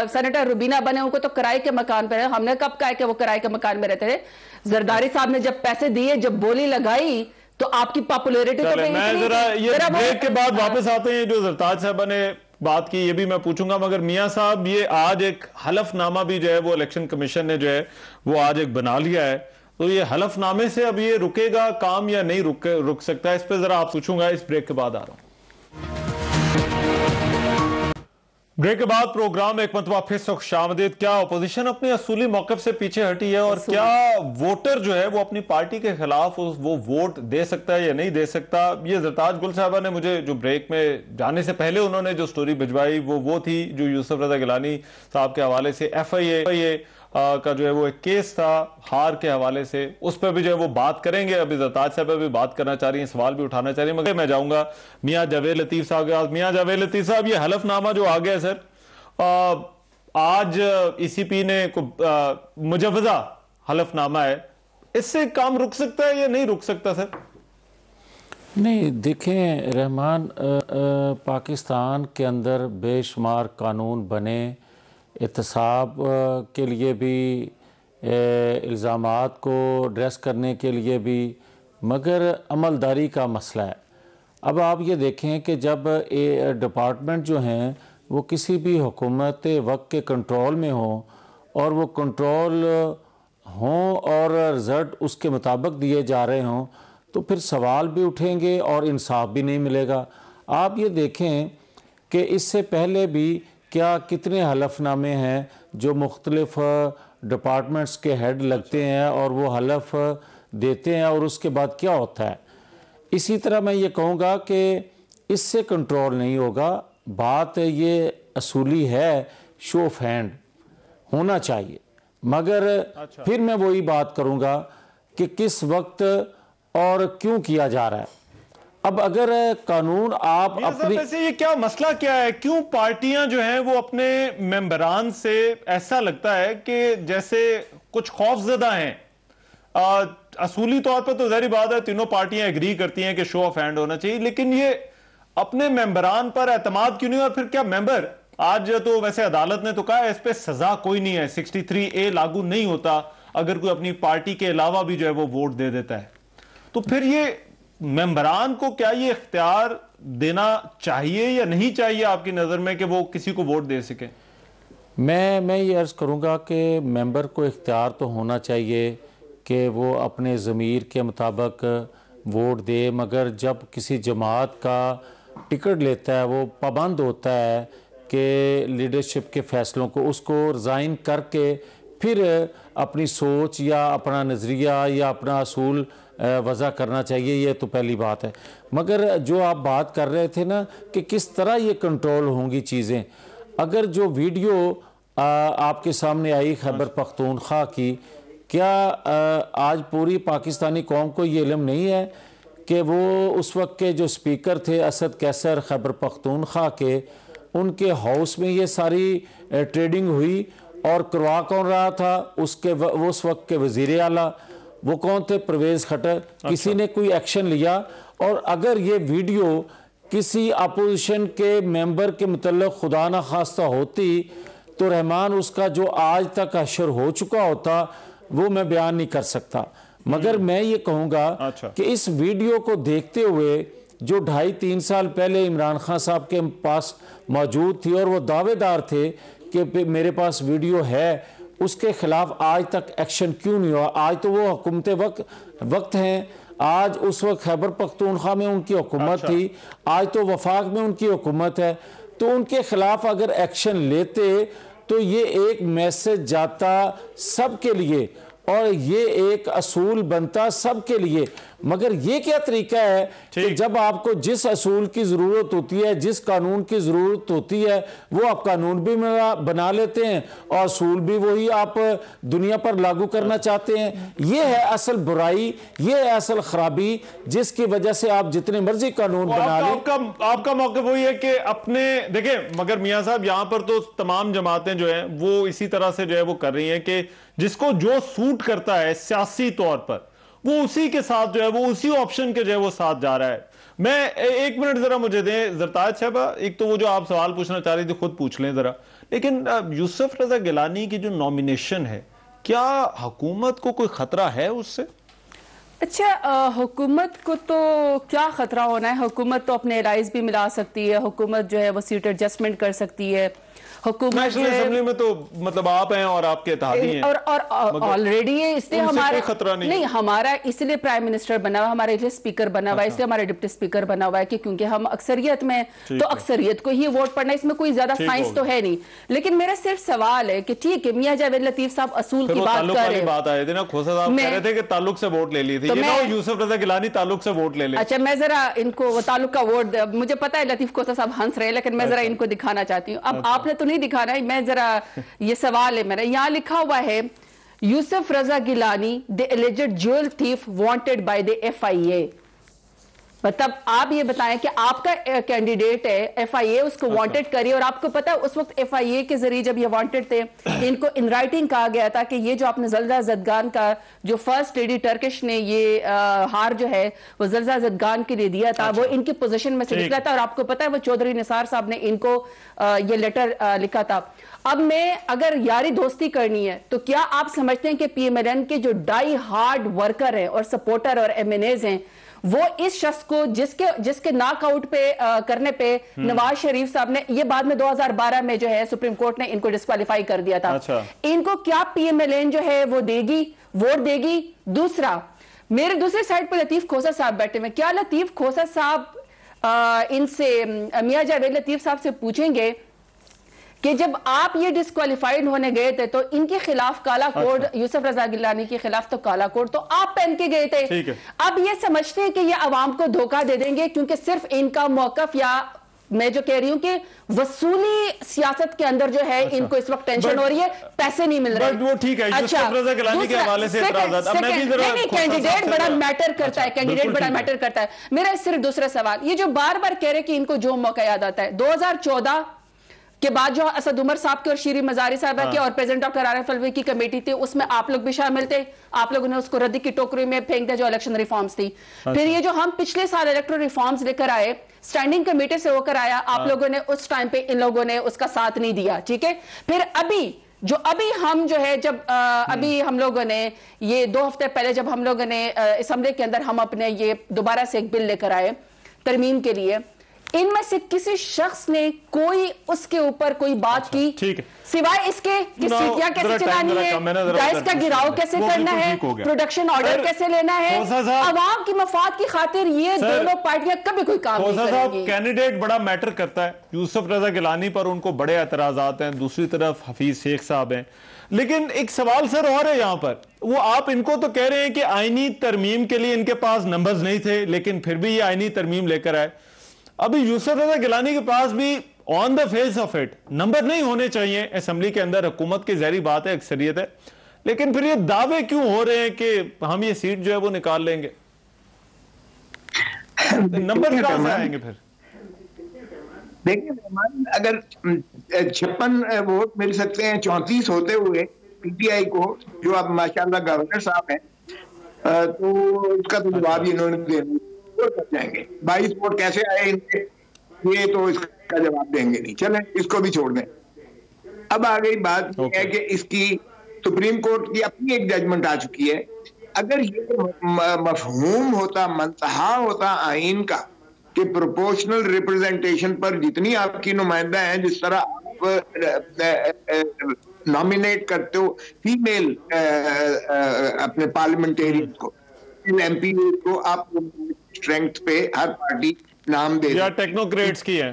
सेनेटर रुबीना बने उनको तो किराए के मकान पर है। हमने कब कहा कि वो किराए के मकान में रहते थे? जरदारी साहब ने जब पैसे दिए, जब बोली लगाई तो आपकी पॉपुलैरिटी तो मैं जरा ये ब्रेक के बाद वापस आते हैं। जो जरताज साहब ने बात की ये भी मैं पूछूंगा, मगर मियां साहब ये आज एक हलफनामा भी जो है वो इलेक्शन कमीशन ने जो है वो आज एक बना लिया है, तो ये हलफनामे से अब ये रुकेगा काम या नहीं रुक सकता है, इस पर जरा आप पूछूंगा। इस ब्रेक के बाद आ रहा हूं। ब्रेक के बाद प्रोग्राम एक मतबा फिर से खुशामदीद। क्या अपोजिशन अपनी असूली मौकफ से पीछे हटी है और क्या वोटर जो है वो अपनी पार्टी के खिलाफ वो वोट दे सकता है या नहीं दे सकता? ये जरताज गुल साहबा ने मुझे जो ब्रेक में जाने से पहले उन्होंने जो स्टोरी भिजवाई वो थी जो यूसुफ रजा गिलानी साहब के हवाले से FIA का जो है वो एक केस था हार के हवाले से, उस पर भी जो है वो बात करेंगे। अभी जरताज साहब भी बात करना चाह रही हैं, सवाल भी उठाना चाह रही हैं, मगर मैं जाऊंगा मियां जावेद लतीफ साहब के पास। मियां जावेद लतीफ साहब, ये हलफनामा जो आ गया सर, आज ECP ने मुजवजा हलफनामा है, इससे काम रुक सकता है या नहीं रुक सकता सर? नहीं, देखें रहमान, पाकिस्तान के अंदर बेशुमार कानून बने, एहतसाब के लिए भी, इल्ज़ामात को ड्रेस करने के लिए भी, मगर अमलदारी का मसला है। अब आप ये देखें कि जब डिपार्टमेंट जो हैं वो किसी भी हुकूमत वक्त के कंट्रोल में हो और वो कंट्रोल हों और रिज़ल्ट उसके मुताबिक दिए जा रहे हों, तो फिर सवाल भी उठेंगे और इंसाफ भी नहीं मिलेगा। आप ये देखें कि इससे पहले भी क्या कितने हलफनामे हैं जो मुख्तलिफ डिपार्टमेंट्स के हेड लगते हैं और वो हलफ देते हैं और उसके बाद क्या होता है। इसी तरह मैं ये कहूँगा कि इससे कंट्रोल नहीं होगा। बात ये असूली है, शो ऑफ हैंड होना चाहिए, मगर फिर मैं वही बात करूँगा कि किस वक्त और क्यों किया जा रहा है। अब अगर कानून आप अपनी, वैसे ये क्या मसला क्या है, क्यों पार्टियां जो हैं वो अपने मेंबरान से ऐसा लगता है कि जैसे कुछ खौफजदा हैं? असूली तौर पर तो ज़ाहिर बात है तीनों पार्टियां एग्री करती हैं कि शो ऑफ हैंड होना चाहिए, लेकिन ये अपने मेंबरान पर एतमाद क्यों नहीं? और फिर क्या मेंबर, आज तो वैसे अदालत ने तो कहा है इस पर सजा कोई नहीं है, 63A लागू नहीं होता अगर कोई अपनी पार्टी के अलावा भी जो है वो वोट दे देता है, तो फिर ये मेंबरान को क्या ये इख्तियार देना चाहिए या नहीं चाहिए आपकी नज़र में कि वो किसी को वोट दे सके? मैं ये अर्ज़ करूँगा कि मेंबर को इख्तियार तो होना चाहिए कि वो अपने ज़मीर के मुताबिक वोट दे, मगर जब किसी जमात का टिकट लेता है वो पाबंद होता है कि लीडरशिप के फ़ैसलों को, उसको रिज़ाइन करके फिर अपनी सोच या अपना नज़रिया या अपना असूल वज़ा करना चाहिए। ये तो पहली बात है। मगर जो आप बात कर रहे थे ना कि किस तरह ये कंट्रोल होंगी चीज़ें, अगर जो वीडियो आपके सामने आई खैबर पख्तूनख्वा की, क्या आज पूरी पाकिस्तानी कौम को ये इल्म नहीं है कि वो उस वक्त के जो स्पीकर थे असद कैसर खैबर पख्तूनख्वा के, उनके हाउस में ये सारी ट्रेडिंग हुई और करवा कौन रहा था? उस वक्त के वज़ीर आला वो कौन थे? परवेज़ खट्टर। किसी ने कोई एक्शन लिया? और अगर ये वीडियो किसी अपोजिशन के मेंबर के मतलब खुदा न खास्ता होती तो रहमान उसका जो आज तक हशर हो चुका होता वो मैं बयान नहीं कर सकता। मगर मैं ये कहूँगा कि इस वीडियो को देखते हुए जो 2.5-3 साल पहले इमरान खान साहब के पास मौजूद थी और वो दावेदार थे कि मेरे पास वीडियो है, उसके खिलाफ आज तक एक्शन क्यों नहीं हुआ? आज तो वो हुकूमत वक्त हैं, आज उस वक्त खैबर पख्तूनख्वा में उनकी हुकूमत थी, आज तो वफाक में उनकी हुकूमत है, तो उनके खिलाफ अगर एक्शन लेते तो ये एक मैसेज जाता सबके लिए और ये एक असूल बनता सबके लिए। मगर ये क्या तरीका है कि जब आपको जिस असूल की ज़रूरत होती है, जिस कानून की ज़रूरत होती है, वो आप कानून भी बना लेते हैं और असूल भी वही आप दुनिया पर लागू करना चाहते हैं। ये है असल बुराई, ये है असल खराबी, जिसकी वजह से आप जितने मर्जी कानून बना लें। आपका मौक़िफ़ वही है कि अपने देखें, मगर मियाँ साहब यहाँ पर तो तमाम जमातें जो हैं वो इसी तरह से जो है वो कर रही हैं कि जिसको जो सूट करता है सियासी तौर पर वो उसी के साथ जो है वो उसी ऑप्शन के जो है वो साथ जा रहा है। मैं एक मिनट जरा मुझे दें ज़रताज साहबा, एक तो वो जो आप सवाल पूछना चाह रही थी खुद पूछ लें जरा, लेकिन यूसुफ रजा गिलानी की जो नॉमिनेशन है, क्या हुकूमत को कोई खतरा है उससे? अच्छा, हुकूमत को तो क्या खतरा होना है? हुकूमत तो अपने एलाइज भी मिला सकती है, हुकूमत जो है वो सीट एडजस्टमेंट कर सकती है, हुकूमत नेशनल असेंबली में तो मतलब आप हैं और आपके इत्तेहादी हैं और ऑलरेडी इसलिए हमारा खतरा नहीं, हमारा इसलिए प्राइम मिनिस्टर बना हुआ, हमारे लिए स्पीकर बना हुआ है, इसलिए हमारे डिप्टी स्पीकर बना हुआ है कि क्योंकि हम अक्सरियत में, तो अक्सरियत को ही वोट पड़ना, इसमें कोई ज्यादा साइंस तो है नहीं। लेकिन मेरा सिर्फ सवाल है कि ठीक है, मियां जावेद लतीफ साहब असूल की बात कर रहे हैं, बात आए थे ना, खोसा साहब कह रहे थे कि ताल्लुक से वोट ले ली थी, यूसुफ रजा गिलानी ताल्लुक से वोट ले ले। अच्छा, मैं जरा इनको ताल्लुक का वोट, मुझे पता है लतीफ खोसा साहब हंस रहे हैं, लेकिन मैं जरा इनको दिखाना चाहती हूँ। अब आपने तो नहीं दिखाना है, मैं जरा, ये सवाल है मेरा, यहाँ लिखा हुआ है Yusuf Raza Gilani the alleged jewel thief wanted by the FIA। मतलब आप ये बताएं कि आपका कैंडिडेट है, FIA उसको वांटेड करी, और आपको पता है उस वक्त FIA के जरिए जब ये वांटेड थे, इनको इन राइटिंग कहा गया था कि ये जो आपने ज़ल्ज़ा ज़दगान का जो फर्स्ट लेडी टर्किश ने ये हार जो है वो ज़ल्ज़ा ज़दगान के लिए दिया था, वो इनकी पोजीशन में से निकला था, और आपको पता है वो चौधरी निसार साहब ने इनको ये लेटर लिखा था। अब मैं अगर यारी दोस्ती करनी है तो क्या आप समझते हैं कि PMLN के जो डाई हार्ड वर्कर हैं और सपोर्टर और MNAs हैं, वो इस शख्स को जिसके नॉकआउट पे करने पे नवाज शरीफ साहब ने, ये बाद में 2012 में जो है सुप्रीम कोर्ट ने इनको डिस्क्वालीफाई कर दिया था। अच्छा। इनको क्या PMLN जो है वो देगी, वोट देगी? दूसरा, मेरे दूसरी साइड पे लतीफ खोसा साहब बैठे हुए, क्या लतीफ खोसा साहब इनसे, मियां जावेद लतीफ साहब से पूछेंगे कि जब आप ये डिस्क्वालीफाइड होने गए थे तो इनके खिलाफ काला कोड, यूसुफ रजा गिलानी के खिलाफ तो काला कोड तो आप पहन के गए थे, अब ये समझते हैं कि ये अवाम को धोखा दे देंगे क्योंकि सिर्फ इनका मौकफ, या मैं जो कह रही हूँ कि वसूली सियासत के अंदर जो है इनको इस वक्त टेंशन हो रही है, पैसे नहीं मिल रहे। वो ठीक है, अच्छा, के हवाले से कैंडिडेट बड़ा मैटर करता है, कैंडिडेट बड़ा मैटर करता है। मेरा सिर्फ दूसरा सवाल, ये जो बार बार कह रहे कि इनको जो मौका याद आता है, 2014 के बाद जो असद उमर साहब की और शीरी मजारी साहबा की और प्रेसिडेंट डॉक्टर आरिफ अलवी की कमेटी थी, उसमें आप लोग भी शामिल थे, आप लोगों ने उसको रद्दी की टोकरी में फेंक दिया जो इलेक्शन रिफॉर्म्स थी। फिर ये जो हम पिछले साल इलेक्टोरल रिफॉर्म्स लेकर आए, स्टैंडिंग कमेटी से होकर आया, आप लोगों ने उस टाइम पे इन लोगों ने उसका साथ नहीं दिया, ठीक है। फिर अभी हम जो है, जब अभी हम लोगों ने ये 2 हफ्ते पहले जब हम लोगों ने असेंबली के अंदर हम अपने ये दोबारा से एक बिल लेकर आए तरमीम के लिए, इनमें से किसी शख्स ने कोई उसके ऊपर कोई बात की, ठीक है, सिवाय इसके कि सीटियां कैसे चलानी है, प्राइस का गिराव कैसे करना है, प्रोडक्शन ऑर्डर कैसे लेना है, अवाम की मफाद की खातिर ये दोनों पार्टियां कभी कोई काम नहीं करेंगी। कैंडिडेट बड़ा मैटर करता है, यूसुफ रजा गिलानी पर उनको बड़े एतराजात हैं, दूसरी तरफ हफीज शेख साहब हैं, लेकिन एक सवाल सर और है यहाँ पर, वो आप इनको तो कह रहे हैं कि आईनी तरमीम के लिए इनके पास नंबर्स नहीं थे, लेकिन फिर भी ये आईनी तरमीम लेकर आए। अभी यूसुफ रजा गिलानी के पास भी on the face of it number नहीं होने चाहिए असेंबली के अंदर, हुकूमत की ज़हरी बात है, अक्सरियत है, लेकिन फिर ये दावे क्यों हो रहे हैं कि हम ये सीट जो है वो निकाल लेंगे? नंबर कहां से आएंगे फिर? देखिए, अगर 56 वोट मिल सकते हैं 34 होते हुए PTI को, जो अब माशाल्लाह गवर्नर साहब हैं, तो उसका तो जवाब इन्होंने देना कर जाएंगे। 22 वोट कैसे आए इनके, ये तो इसका जवाब देंगे नहीं, चलें इसको भी छोड़ दें। अब आ गई बात है कि इसकी सुप्रीम कोर्ट की अपनी एक जजमेंट आ चुकी है। अगर ये मफहूम होता, मंतहा होता आइन का कि प्रोपोर्शनल रिप्रेजेंटेशन पर जितनी आपकी नुमाइंदा हैं, जिस तरह आप नॉमिनेट करते हो फीमेल अपने पार्लियामेंटेरियन को, एमपी को आप स्ट्रेंथ पे हर पार्टी नाम दे, या टेक्नोक्रेट्स की है,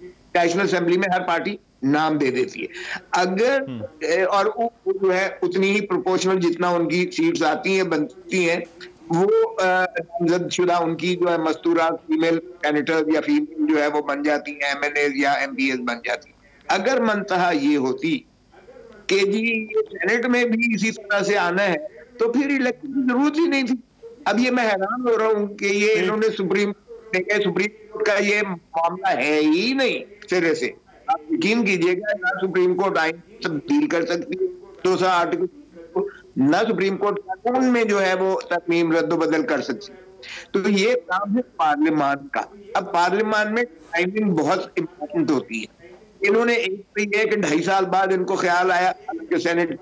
नेशनल असेंबली में हर पार्टी नाम दे देती है। अगर और जो है उतनी ही प्रोपोर्शनल जितना उनकी सीट्स आती हैं बनती हैं, वो नामजदशुदा उनकी जो है मस्तूरा फीमेल कैंडिडेट या फीमेल जो है वो बन जाती हैं, एमएनए या एमपीएस बन जाती है। अगर मंतहा ये होती कि जी ये सेनेट में भी इसी तरह से आना है तो फिर इलेक्शन की जरूरत ही नहीं थी। अब ये मैं हैरान हो रहा हूँ कि ये इन्होंने सुप्रीम कोर्ट का ये मामला है ही नहीं सिरे से। आप यकीन कीजिएगा, ना सुप्रीम कोर्ट आइन तब्दील कर सकती है 200 आर्टिकल, ना सुप्रीम कोर्ट कानून में जो है वो तरमीम रद्द-बदल कर सकती है। तो ये काम है पार्लियामान का। अब पार्लियामान में टाइमिंग बहुत इंपॉर्टेंट होती है। इन्होंने एक तो ये कि 2.5 साल बाद इनको ख्याल आया कि सेनेट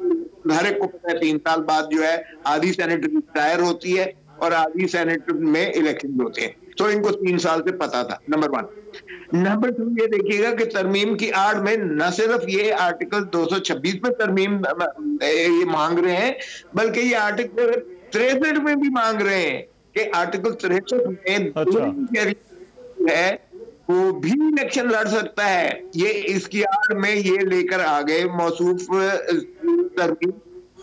हर एक को पता है 3 साल बाद जो है आधी सेनेट रिटायर होती है और आधी सेनेट में इलेक्शन होते हैं, तो इनको 3 साल से पता था, नंबर 1। नंबर 2 ये देखिएगा कि तरमीम की आड़ में न सिर्फ ये आर्टिकल 226 में तरमीम ये मांग रहे हैं, बल्कि ये आर्टिकल 63 में भी मांग रहे हैं कि आर्टिकल 63 में है वो भी इलेक्शन लड़ सकता है। ये इसकी आड़ में ये लेकर आ गए मौसूफ तरमीम,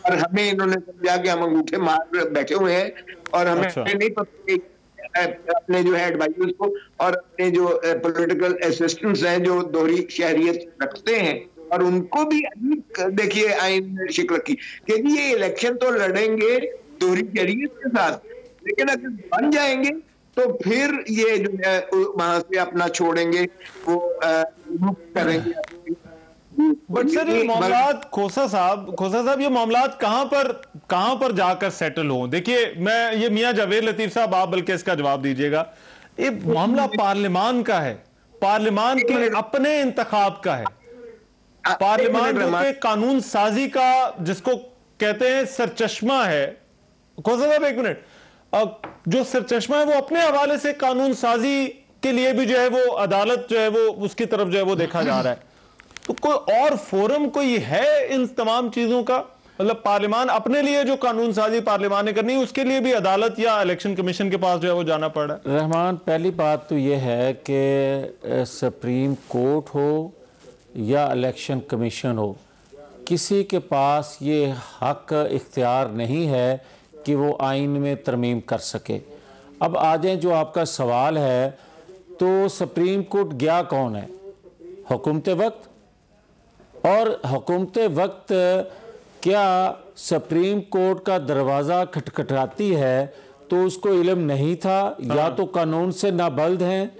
और हमें इन्होंने समझा कि हम अंगूठे मार बैठे हुए हैं और हमें नहीं पता अपने जो है एडवाइजर्स को और अपने जो पॉलिटिकल असिस्टेंट्स हैं जो दोहरी शहरियत रखते हैं और उनको भी देखिए आइन ने शिक रखी कि ये इलेक्शन तो लड़ेंगे दोहरी शहरियत के साथ, लेकिन अगर बन जाएंगे तो फिर ये जो है वहां से अपना छोड़ेंगे, वो करेंगे। बट सर ये मामलात खोसा साहब ये मामलात कहां पर जाकर सेटल हो? देखिए मैं ये मियां जावेद लतीफ साहब आप बल्कि इसका जवाब दीजिएगा। ये मामला पार्लियामान का है, पार्लियामान के अपने इंतखाब का है, पार्लियामान के कानून साजी का जिसको कहते हैं सरचश्मा है। खोसा साहब एक मिनट, जो सरचश्मा है वो अपने हवाले से कानून साजी के लिए भी जो है वो अदालत जो है वो उसकी तरफ जो है वो देखा जा रहा है। तो कोई और फोरम कोई है इन तमाम चीजों का? मतलब पार्लियामान अपने लिए जो कानून साजी पार्लियामान ने करनी है उसके लिए भी अदालत या इलेक्शन कमीशन के पास जो है वो जाना पड़ रहा है। रहमान, पहली बात तो ये है कि सुप्रीम कोर्ट हो या इलेक्शन कमीशन हो, किसी के पास ये हक इख्तियार नहीं है कि वो आइन में तरमीम कर सके। अब आ जाए जो आपका सवाल है, तो सुप्रीम कोर्ट गया कौन है? हुकूमत वक्त। और हुकूमत वक्त क्या सुप्रीम कोर्ट का दरवाज़ा खटखटाती है तो उसको इल्म नहीं था, या तो कानून से नाबल्द हैं,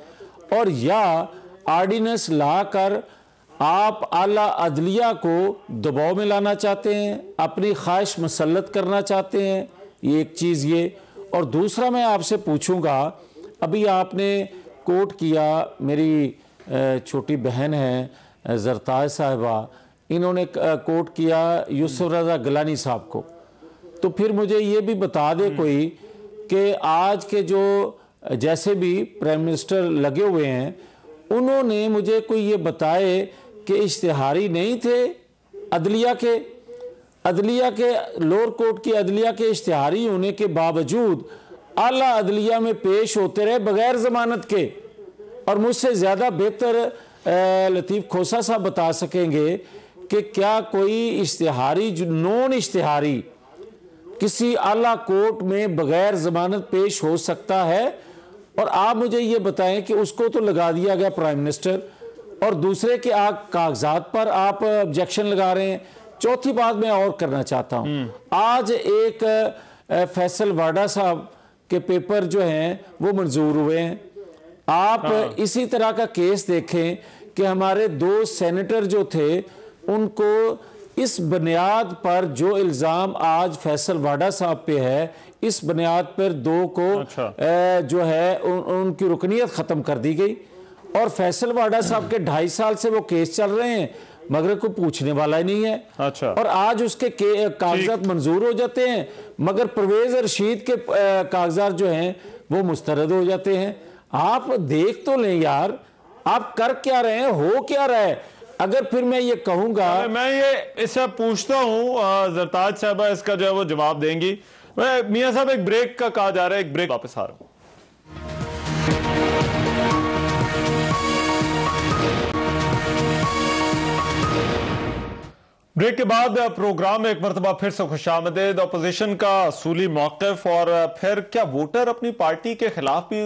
और या आर्डिनेंस ला कर आप आला अदलिया को दबाव में लाना चाहते हैं, अपनी ख्वाहिश मुसल्लत करना चाहते हैं। ये एक चीज़ ये। और दूसरा मैं आपसे पूछूंगा, अभी आपने कोट किया, मेरी छोटी बहन है ज़रताज साहिबा, इन्होंने कोट किया यूसुफ रज़ा गिलानी साहब को। तो फिर मुझे ये भी बता दे कोई कि आज के जो जैसे भी प्राइम मिनिस्टर लगे हुए हैं, उन्होंने मुझे कोई ये बताए कि इश्तिहारी नहीं थे अदलिया के लोअर कोर्ट की अदलिया के इश्तिहारी होने के बावजूद आला अदलिया में पेश होते रहे बगैर ज़मानत के। और मुझसे ज़्यादा बेहतर लतीफ़ खोसा साहब बता सकेंगे कि क्या कोई इश्तिहारी जो नॉन इश्तिहारी किसी आला कोर्ट में बगैर ज़मानत पेश हो सकता है? और आप मुझे ये बताएं कि उसको तो लगा दिया गया प्राइम मिनिस्टर, और दूसरे के कागजात पर आप ऑब्जेक्शन लगा रहे हैं। चौथी बात मैं और करना चाहता हूँ, आज एक फैसल वाडा साहब के पेपर जो हैं वो मंजूर हुए हैं। आप इसी तरह का केस देखें कि हमारे 2 सेनेटर जो थे, उनको इस बुनियाद पर जो इल्ज़ाम आज फैसल वाडा साहब पे है, इस बुनियाद पर 2 को जो है उनकी रुकनियत ख़त्म कर दी गई। और फैसल वाडा साहब के 2.5 साल से वो केस चल रहे हैं, मगर कोई पूछने वाला ही नहीं है। और आज उसके कागजात मंजूर हो जाते हैं, मगर परवेज़ रशीद के कागजात जो हैं वो मुस्तरद हो जाते हैं। आप देख तो लें यार, आप कर क्या रहे हैं, हो क्या रहा है। अगर फिर मैं ये कहूंगा, मैं ये इससे पूछता हूं, जरताज साहबा इसका जो है वो जवाब देंगी। मियां साहब एक ब्रेक का कहा जा रहा है, एक ब्रेक, वापस आ रहा हूं। ब्रेक के बाद प्रोग्राम में एक मरतबा फिर से खुशामदीद। अपोजिशन का असूली मौक़िफ़ और फिर क्या वोटर अपनी पार्टी के खिलाफ भी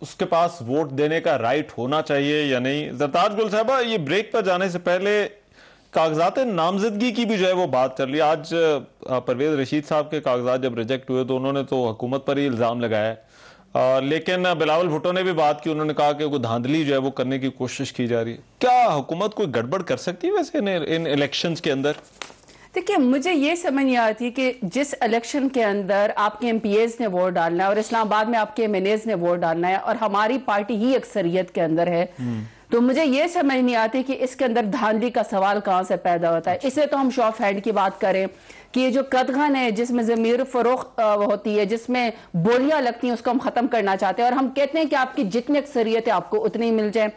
उसके पास वोट देने का राइट होना चाहिए या नहीं। जरताज गुल साहबा, ये ब्रेक पर जाने से पहले कागजात नामजदगी की भी जो है वो बात कर ली। आज परवेज रशीद साहब के कागजात जब रिजेक्ट हुए तो उन्होंने तो हुकूमत पर ही इल्ज़ाम लगाया, लेकिन बिलावल भुट्टो ने भी बात की। उन्होंने कहा कि वो धांधली जो है वो करने की कोशिश की जा रही है। क्या हुकूमत कोई गड़बड़ कर सकती है वैसे इन इलेक्शंस के अंदर? देखिए, मुझे ये समझ नहीं आती कि जिस इलेक्शन के अंदर आपके एमपीएज ने वोट डालना है और इस्लामाबाद में आपके एमएनएज ने वोट डालना है और हमारी पार्टी ही अक्सरियत के अंदर है, तो मुझे ये समझ नहीं आती कि इसके अंदर धांधली का सवाल कहां से पैदा होता है। इसलिए तो हम शो ऑफ हैंड की बात करें कि ये जो कदगन है जिसमें ज़मीर फरोख्त होती है, जिसमें बोलियां लगती हैं, उसको हम खत्म करना चाहते हैं और हम कहते हैं कि आपकी जितनी अक्सरियत है आपको उतनी मिल जाए।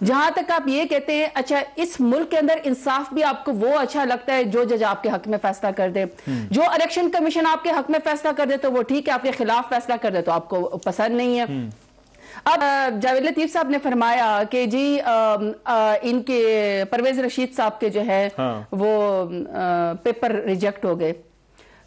जहां तक आप ये कहते हैं, अच्छा इस मुल्क के अंदर इंसाफ भी आपको वो अच्छा लगता है जो जज आपके हक में फैसला कर दे, जो इलेक्शन कमीशन आपके हक में फैसला कर दे तो वो ठीक है, आपके खिलाफ फैसला कर दे तो आपको पसंद नहीं है। अब जावेद लतीफ साहब ने फरमाया कि जी इनके परवेज रशीद साहब के जो है वो पेपर रिजेक्ट हो गए।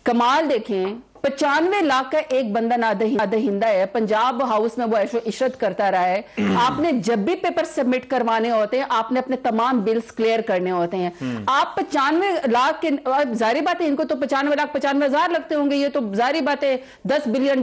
कमाल देखें, 95 लाख का एक बंदा नादहिंदा है, पंजाब हाउस में वो ऐशो इशरत करता रहा है। आपने जब भी पेपर सबमिट करवाने होते हैं, आपने अपने तमाम बिल्स क्लियर करने होते हैं। आप 95 लाख के, जारी बात है इनको तो 95 लाख 95,000 लगते होंगे, ये तो जारी बात है 10 मिलियन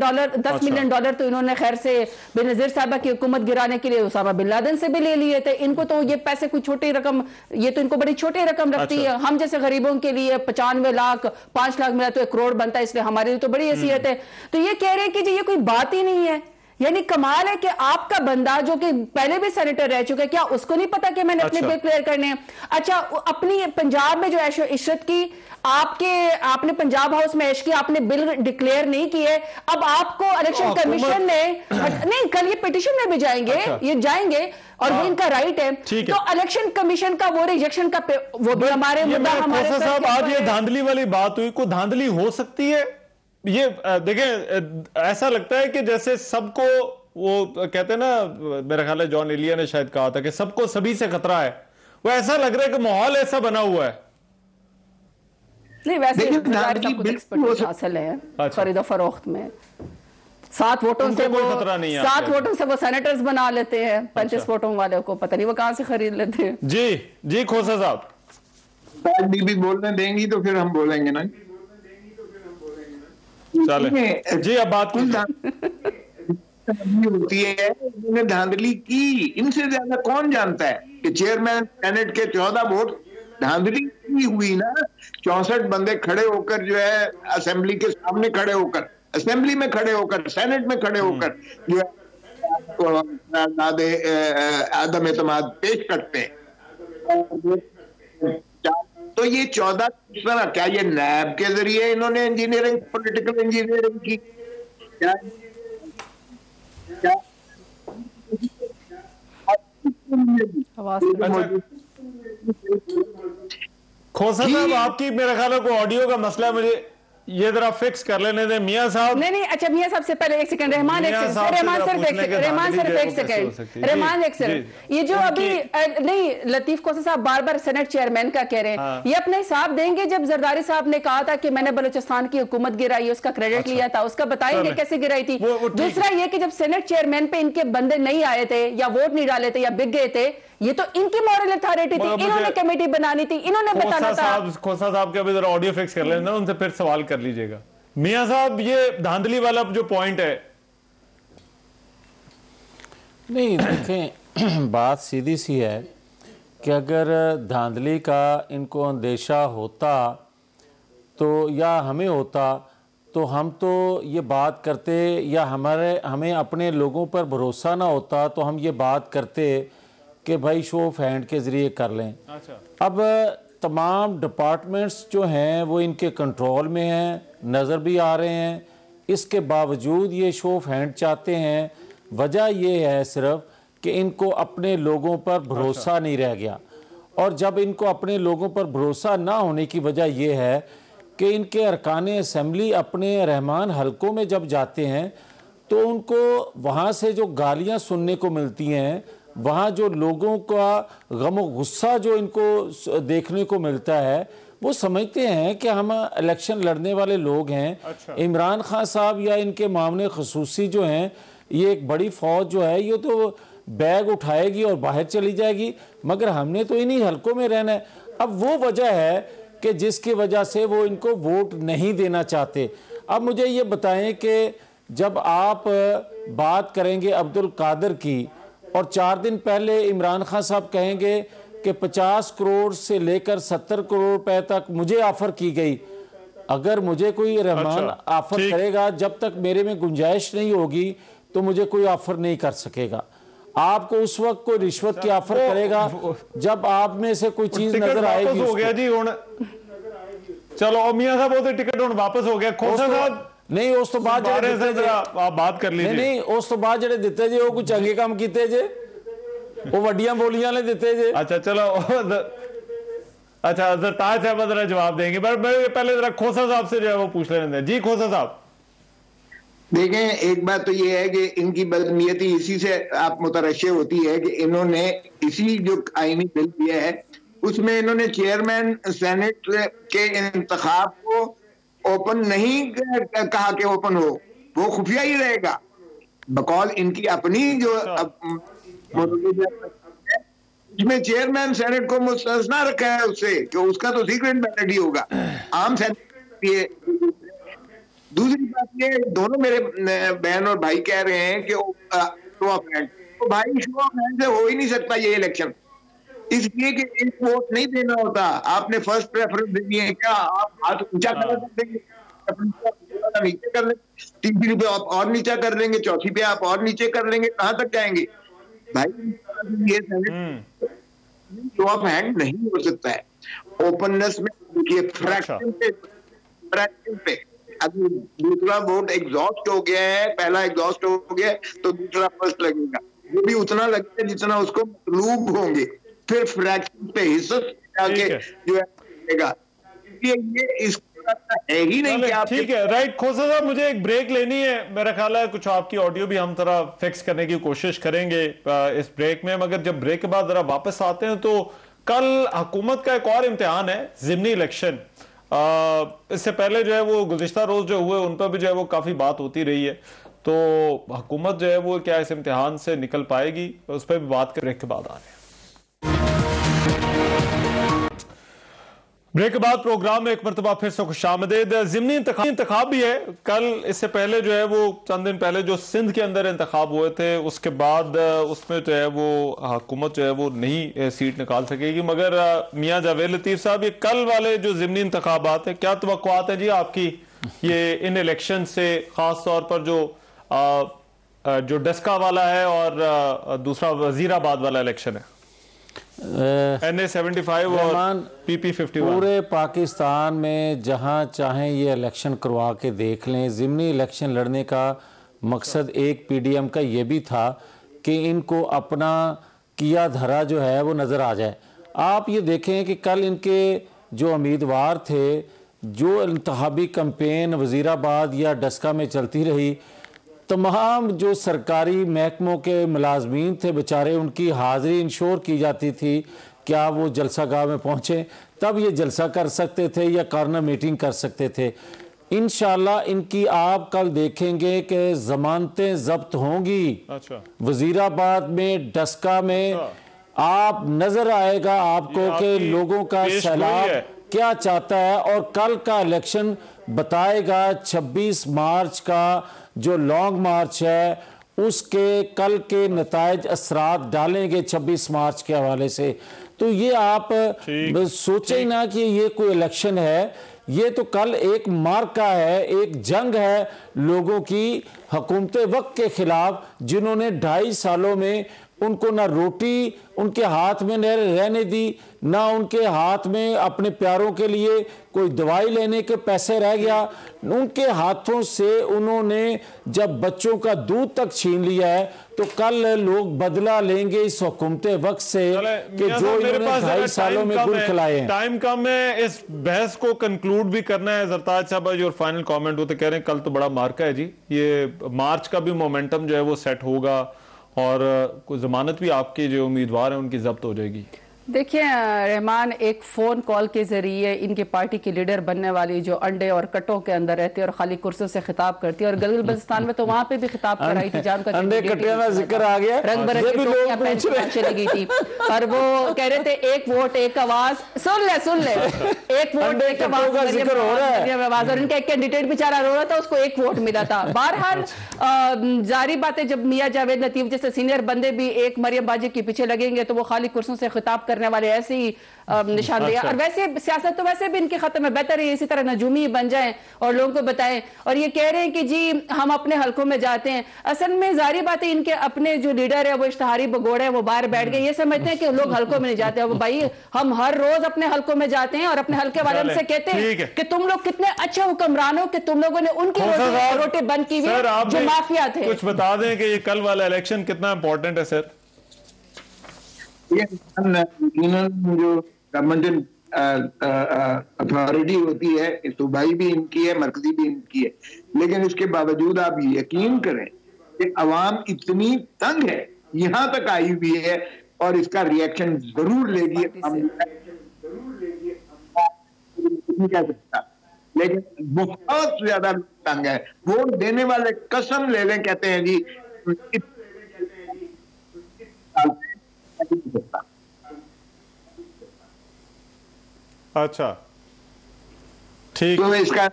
डॉलर तो इन्होंने खैर से बेनजीर साहबा की हुकूमत गिराने के लिए उसामा बिन लादेन से भी ले लिए थे। इनको तो ये पैसे कोई छोटी रकम, ये तो इनको बड़ी छोटी रकम लगती है। हम जैसे गरीबों के लिए 95 लाख 5 लाख मिला तो 1 करोड़ बनता है, इसलिए हमारे लिए तो बड़ी हैसियत है। तो ये कह रहे हैं कि जी ये कोई बात ही नहीं है। यानी कमाल है कि आपका बंदा जो कि पहले भी सेनेटर रह चुका है, क्या उसको नहीं पता कि मैंने अपने बिल क्लियर करने हैं? अच्छा, अपनी पंजाब में जो ऐशो इशरत की, आपने पंजाब हाउस में ऐश की, आपने बिल डिक्लेयर नहीं किए। अब आपको इलेक्शन कमीशन ने नहीं, कल ये पिटिशन में भी जाएंगे, ये जाएंगे और वो इनका राइट है। तो इलेक्शन कमीशन का वो रिजेक्शन का वो भी हमारे मुद्दा, हमारे साहब आज ये धांधली वाली बात हुई, कोई धांधली हो सकती है? ये देखें, ऐसा लगता है कि जैसे सबको, वो कहते हैं ना, मेरा ख्याल है जॉन एलिया ने शायद कहा था कि सबको सभी से खतरा है। वो ऐसा लग रहा है कि माहौल ऐसा बना हुआ है। नहीं, वैसे एक्सपर्टीज हासिल है खरीदो फरोख्त में। 7 वोटों से वो 7 वोटों से वो सेनेटर्स बना लेते हैं। 35 वोटों वाले को पता नहीं वो कहां से खरीद लेते हैं। जी खोसा साहब, बीबी बोलने देंगी तो फिर हम बोलेंगे ना। चले जी, अब बात होती है, इन्होंने धांधली की। इनसे ज्यादा कौन जानता है कि चेयरमैन सेनेट के 14 वोट धांधली की हुई ना। 64 बंदे खड़े होकर जो है असेंबली के सामने खड़े होकर, असेंबली में खड़े होकर, सेनेट में खड़े होकर जो है आदम एतमाद पेश करते हैं। तो ये 14 क्या ये नैब के जरिए इन्होंने इंजीनियरिंग, पॉलिटिकल इंजीनियरिंग की? खोसा साहब, आपकी मेरे ख्याल को ऑडियो का मसला है, मुझे ये जरा फिक्स कर लेने दे मियां साहब। नहीं, अच्छा मियां साहब से पहले एक सेकंड, रहमान एक सेकंड, ये जो अभी नहीं, लतीफ खोसा साहब बार बार सेनेट चेयरमैन का कह रहे हैं, ये अपने हिसाब देंगे जब जरदारी साहब ने कहा था कि मैंने बलूचिस्तान की हुकूमत गिराई, उसका क्रेडिट लिया था, उसका बताएंगे कैसे गिराई थी। दूसरा ये कि जब सेनेट चेयरमैन पे इनके बंदे नहीं आए थे या वोट नहीं डाले थे या बिक गए थे, ये तो इनकी मॉरल अथॉरिटी थी, इन्होंने कमेटी बनानी थी, इन्होंने बताना था। खोसा साहब के अभी जरा ऑडियो फिक्स कर लेना, उनसे फिर सवाल कर लीजिएगा। मियां साहब, ये धांधली वाला जो पॉइंट है, नहीं देखें, बात सीधी सी है कि अगर धांधली का इनको अंदेशा होता तो, या हमें होता तो हम तो ये बात करते, या हमें अपने लोगों पर भरोसा ना होता तो हम ये बात करते कि भाई शो ऑफ हैंड के ज़रिए कर लें। अच्छा। अब तमाम डिपार्टमेंट्स जो हैं वो इनके कंट्रोल में हैं, नज़र भी आ रहे हैं, इसके बावजूद ये शो ऑफ हैंड चाहते हैं। वजह ये है सिर्फ कि इनको अपने लोगों पर भरोसा नहीं रह गया। और जब इनको अपने लोगों पर भरोसा ना होने की वजह यह है कि इनके अरकान असम्बली अपने रहमान हलकों में जब जाते हैं तो उनको वहाँ से जो गालियाँ सुनने को मिलती हैं, वहाँ जो लोगों का गम और गुस्सा जो इनको देखने को मिलता है, वो समझते हैं कि हम इलेक्शन लड़ने वाले लोग हैं। इमरान खान साहब या इनके मामले खसूसी जो हैं, ये एक बड़ी फौज जो है ये तो बैग उठाएगी और बाहर चली जाएगी, मगर हमने तो इन्हीं हलकों में रहना है। अब वो वजह है कि जिसकी वजह से वो इनको वोट नहीं देना चाहते। अब मुझे ये बताएं कि जब आप बात करेंगे अब्दुल कादिर की और 4 दिन पहले इमरान खान साहब कहेंगे कि 50 करोड़ से लेकर 70 करोड़ रुपए तक मुझे ऑफर की गई, अगर मुझे कोई रहमान ऑफर करेगा, जब तक मेरे में गुंजाइश नहीं होगी तो मुझे कोई ऑफर नहीं कर सकेगा। आपको उस वक्त कोई रिश्वत की ऑफर करेगा जब आप में से कोई चीज नजर आएगी। हो गया जी हुण, चलो मियां साहब वो टिकट हुण वापस हो गया। खोसा साहब नहीं, उस तो बाद आप बात कर लीजिए। नहीं, उस तो बाद ਜਿਹੜੇ ਦਿੱਤੇ ਜੇ ਉਹ ਕੋਈ ਚੰਗੇ ਕੰਮ ਕੀਤੇ ਜੇ, ਉਹ ਵੱਡੀਆਂ ਬੋਲੀਆਂ ਨੇ ਦਿੱਤੇ ਜੇ। अच्छा चलो, अच्छा ताज साहब जरा जवाब देंगे, पर मैं पहले जरा खोसा साहब से जो है वो पूछ लेने दें। जी खोसा साहब। देखें, एक बात तो ये है कि इनकी बदनीयती इसी से आप मुतरश्शे होती है कि इन्होंने इसी जो आईनी बिल दिया है उसमें इन्होंने चेयरमैन सेनेट के इंतखाब को ओपन नहीं कहा कि ओपन हो, वो खुफिया ही रहेगा। बकौल इनकी अपनी जो इसमें चेयरमैन सेनेट को मुस्तस्ना रखा है उससे कि उसका तो सीक्रेट बैलेट ही होगा, आम सेनेट ये। दूसरी बात ये, दोनों मेरे बहन और भाई कह रहे हैं कि शो ऑफ हैंड, तो भाई शो ऑफ हैंड से हो ही नहीं सकता ये इलेक्शन, इसलिए कि एक वोट नहीं देना होता। आपने फर्स्ट प्रेफरेंस देनी है क्या? आप हाथ ऊंचा कर देंगे, नीचे कर लेंगे, तीसरी पे आप और नीचा कर लेंगे, चौथी पे आप और नीचे कर लेंगे, कहां तक जाएंगे भाई? ये शो ऑफ हैंड नहीं हो सकता है। ओपननेस में देखिए, फ्रैक्शन पे अगर दूसरा वोट एग्जॉस्ट हो गया है, पहला एग्जॉस्ट हो गया तो दूसरा फर्स्ट लगेगा, वो भी उतना लगेगा जितना उसको मतलूब होंगे, फिर फ्रैक्शन पे हिस्सा जाके जो है ये इसका है ही नहीं कि आप। ठीक है, राइट। खोसा साहब मुझे एक ब्रेक लेनी है, मेरा ख्याल है कुछ आपकी ऑडियो भी हम जरा फिक्स करने की कोशिश करेंगे इस ब्रेक में, मगर जब ब्रेक के बाद जरा वापस आते हैं तो कल हुकूमत का एक और इम्तिहान है, ज़िमनी इलेक्शन। इससे पहले जो है वो गुज़िश्ता रोज जो हुए उन पर भी जो है वो काफी बात होती रही है, तो हुकूमत जो है वो क्या इस इम्तिहान से निकल पाएगी, उस पर भी बात कर ब्रेक के बाद आ रहे हैं। ब्रेक के बाद प्रोग्राम में एक मरतबा फिर से खुशामदीद। ज़िमनी इंतखाब भी है कल, इससे पहले जो है वो चंद दिन पहले जो सिंध के अंदर इंतखाब हुए थे उसके बाद उसमें जो है वो हुकूमत जो है वो नहीं सीट निकाल सकेगी, मगर मियां जावेद लतीफ साहब ये कल वाले जो ज़िमनी इंतखाबात है, क्या तवक्कुआत है जी आपकी ये इन इलेक्शन से, खास तौर पर जो डस्का वाला है और दूसरा वजीराबाद वाला इलेक्शन है, NA-75 और PP-51? पूरे पाकिस्तान में जहां चाहें ये इलेक्शन करवा के देख लें। ज़िमनी इलेक्शन लड़ने का मकसद एक PDM का ये भी था कि इनको अपना किया धरा जो है वो नज़र आ जाए। आप ये देखें कि कल इनके जो उम्मीदवार थे, जो इंतखाबी कैंपेन वज़ीराबाद या डस्का में चलती रही, तमाम जो सरकारी महकमों के मुलाजमीन थे बेचारे, उनकी हाज़िरी इंश्योर की जाती थी, क्या वो जलसा गाह में पहुँचे तब ये जलसा कर सकते थे या कॉर्नर मीटिंग कर सकते थे। इंशाल्लाह इनकी आप कल देखेंगे कि जमानतें जब्त होंगी। अच्छा। वज़ीराबाद में, डस्का में आप नज़र आएगा आपको कि लोगों का सैलाब क्या चाहता है, और कल का इलेक्शन बताएगा 26 मार्च का जो लॉन्ग मार्च है उसके कल के नतायज असरात डालेंगे 26 मार्च के हवाले से। तो ये आप सोचे ही ना कि ये कोई इलेक्शन है, ये तो कल एक मार्का है, एक जंग है लोगों की हुकूमत वक्त के खिलाफ, जिन्होंने 2.5 सालों में उनको ना रोटी उनके हाथ में रहने दी, ना उनके हाथ में अपने प्यारों के लिए कोई दवाई लेने के पैसे रह गया। उनके हाथों से उन्होंने जब बच्चों का दूध तक छीन लिया है, तो कल लोग बदला लेंगे इस हुकूमत वक्त से कि जो इन्होंने 2.5 सालों में गुल खिलाए हैं। टाइम कम है, इस बहस को कंक्लूड भी करना है। जरताज साहब और फाइनल कमेंट होते कह रहे हैं कल तो बड़ा मार्का है जी, ये मार्च का भी मोमेंटम जो है वो सेट होगा और कोई जमानत भी आपके जो उम्मीदवार हैं उनकी जब्त हो जाएगी। देखिए रहमान, एक फोन कॉल के जरिए इनके पार्टी की लीडर बनने वाली जो अंडे और कट्टों के अंदर रहती है और खाली कुर्सियों से खिताब करती है, और गलगित बल्तिस्तान में तो वहां पे भी खिताब कराई थी, जाम का अंडे कट्टियों का जिक्र आ गया, रंग बिरंगी टोपियां पहन के चली गई थी और वो कह रहे थे एक वोट एक आवाज। सुन ले एक वोट एक आवाज का जिक्र हो रहा है, और इनका एक कैंडिडेट बेचारा रो रहा था, उसको एक वोट मिला था। बहरहाल जारी बातें, जब मियां जावेद लतीफ जैसे सीनियर बंदे भी एक मरियम बाजी के पीछे लगेंगे तो वो खाली कुर्सियों से खिताब करने वाले ऐसी निशानदेही। और वैसे सियासत तो वैसे भी इनके खत्म है, बेहतर है इसी तरह नजूमी बन जाएं और लोगों को बताएं। और ये कह रहे हैं कि जी हम अपने हलकों में जाते हैं, असल में जारी बात है इनके अपने जो लीडर है वो इश्तहारी भगोड़े हैं, वो बाहर बैठ गए, ये समझते हैं कि लोग हलकों में नहीं जाते। वो भाई हम हर रोज अपने हलकों में जाते हैं और अपने हल्के वाले हमसे कहते हैं कि तुम लोग कितने अच्छे हुक्मरान हो कि तुम लोगों ने उनकी रोटी बंद की हुई जो माफिया थे। कुछ बता दें कि ये कल वाला इलेक्शन कितना इंपॉर्टेंट है सर? ये जो गवर्नमेंट अथॉरिटी होती है, सूबाई भी इनकी है, मरकजी भी इनकी है, लेकिन इसके बावजूद आप यकीन करें कि अवाम इतनी तंग है, यहां तक आई हुई है और इसका रिएक्शन जरूर लेगी। नहीं कह सकता, लेकिन बहुत ज्यादा तंग है। वोट देने वाले कसम ले लें, कहते हैं जी अच्छा ठीक, तो इसका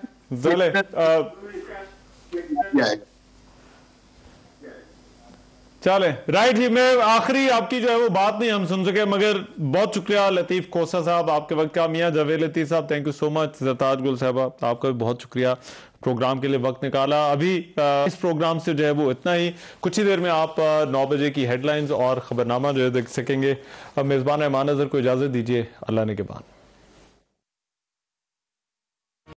चले राइट जी। मैं आखिरी आपकी जो है वो बात नहीं हम सुन सके, मगर बहुत शुक्रिया लतीफ खोसा साहब आपके वक्त का। मियां जावेद लतीफ साहब thank you so much. Zartaj गुल साहब आपका भी बहुत शुक्रिया प्रोग्राम के लिए वक्त निकाला। अभी इस प्रोग्राम से जो है वो इतना ही। कुछ ही देर में आप 9 बजे की हेडलाइंस और खबरनामा जो है देख सकेंगे। अब मेजबान रहमान अजहर को इजाजत दीजिए, अल्लाह ने के बाद।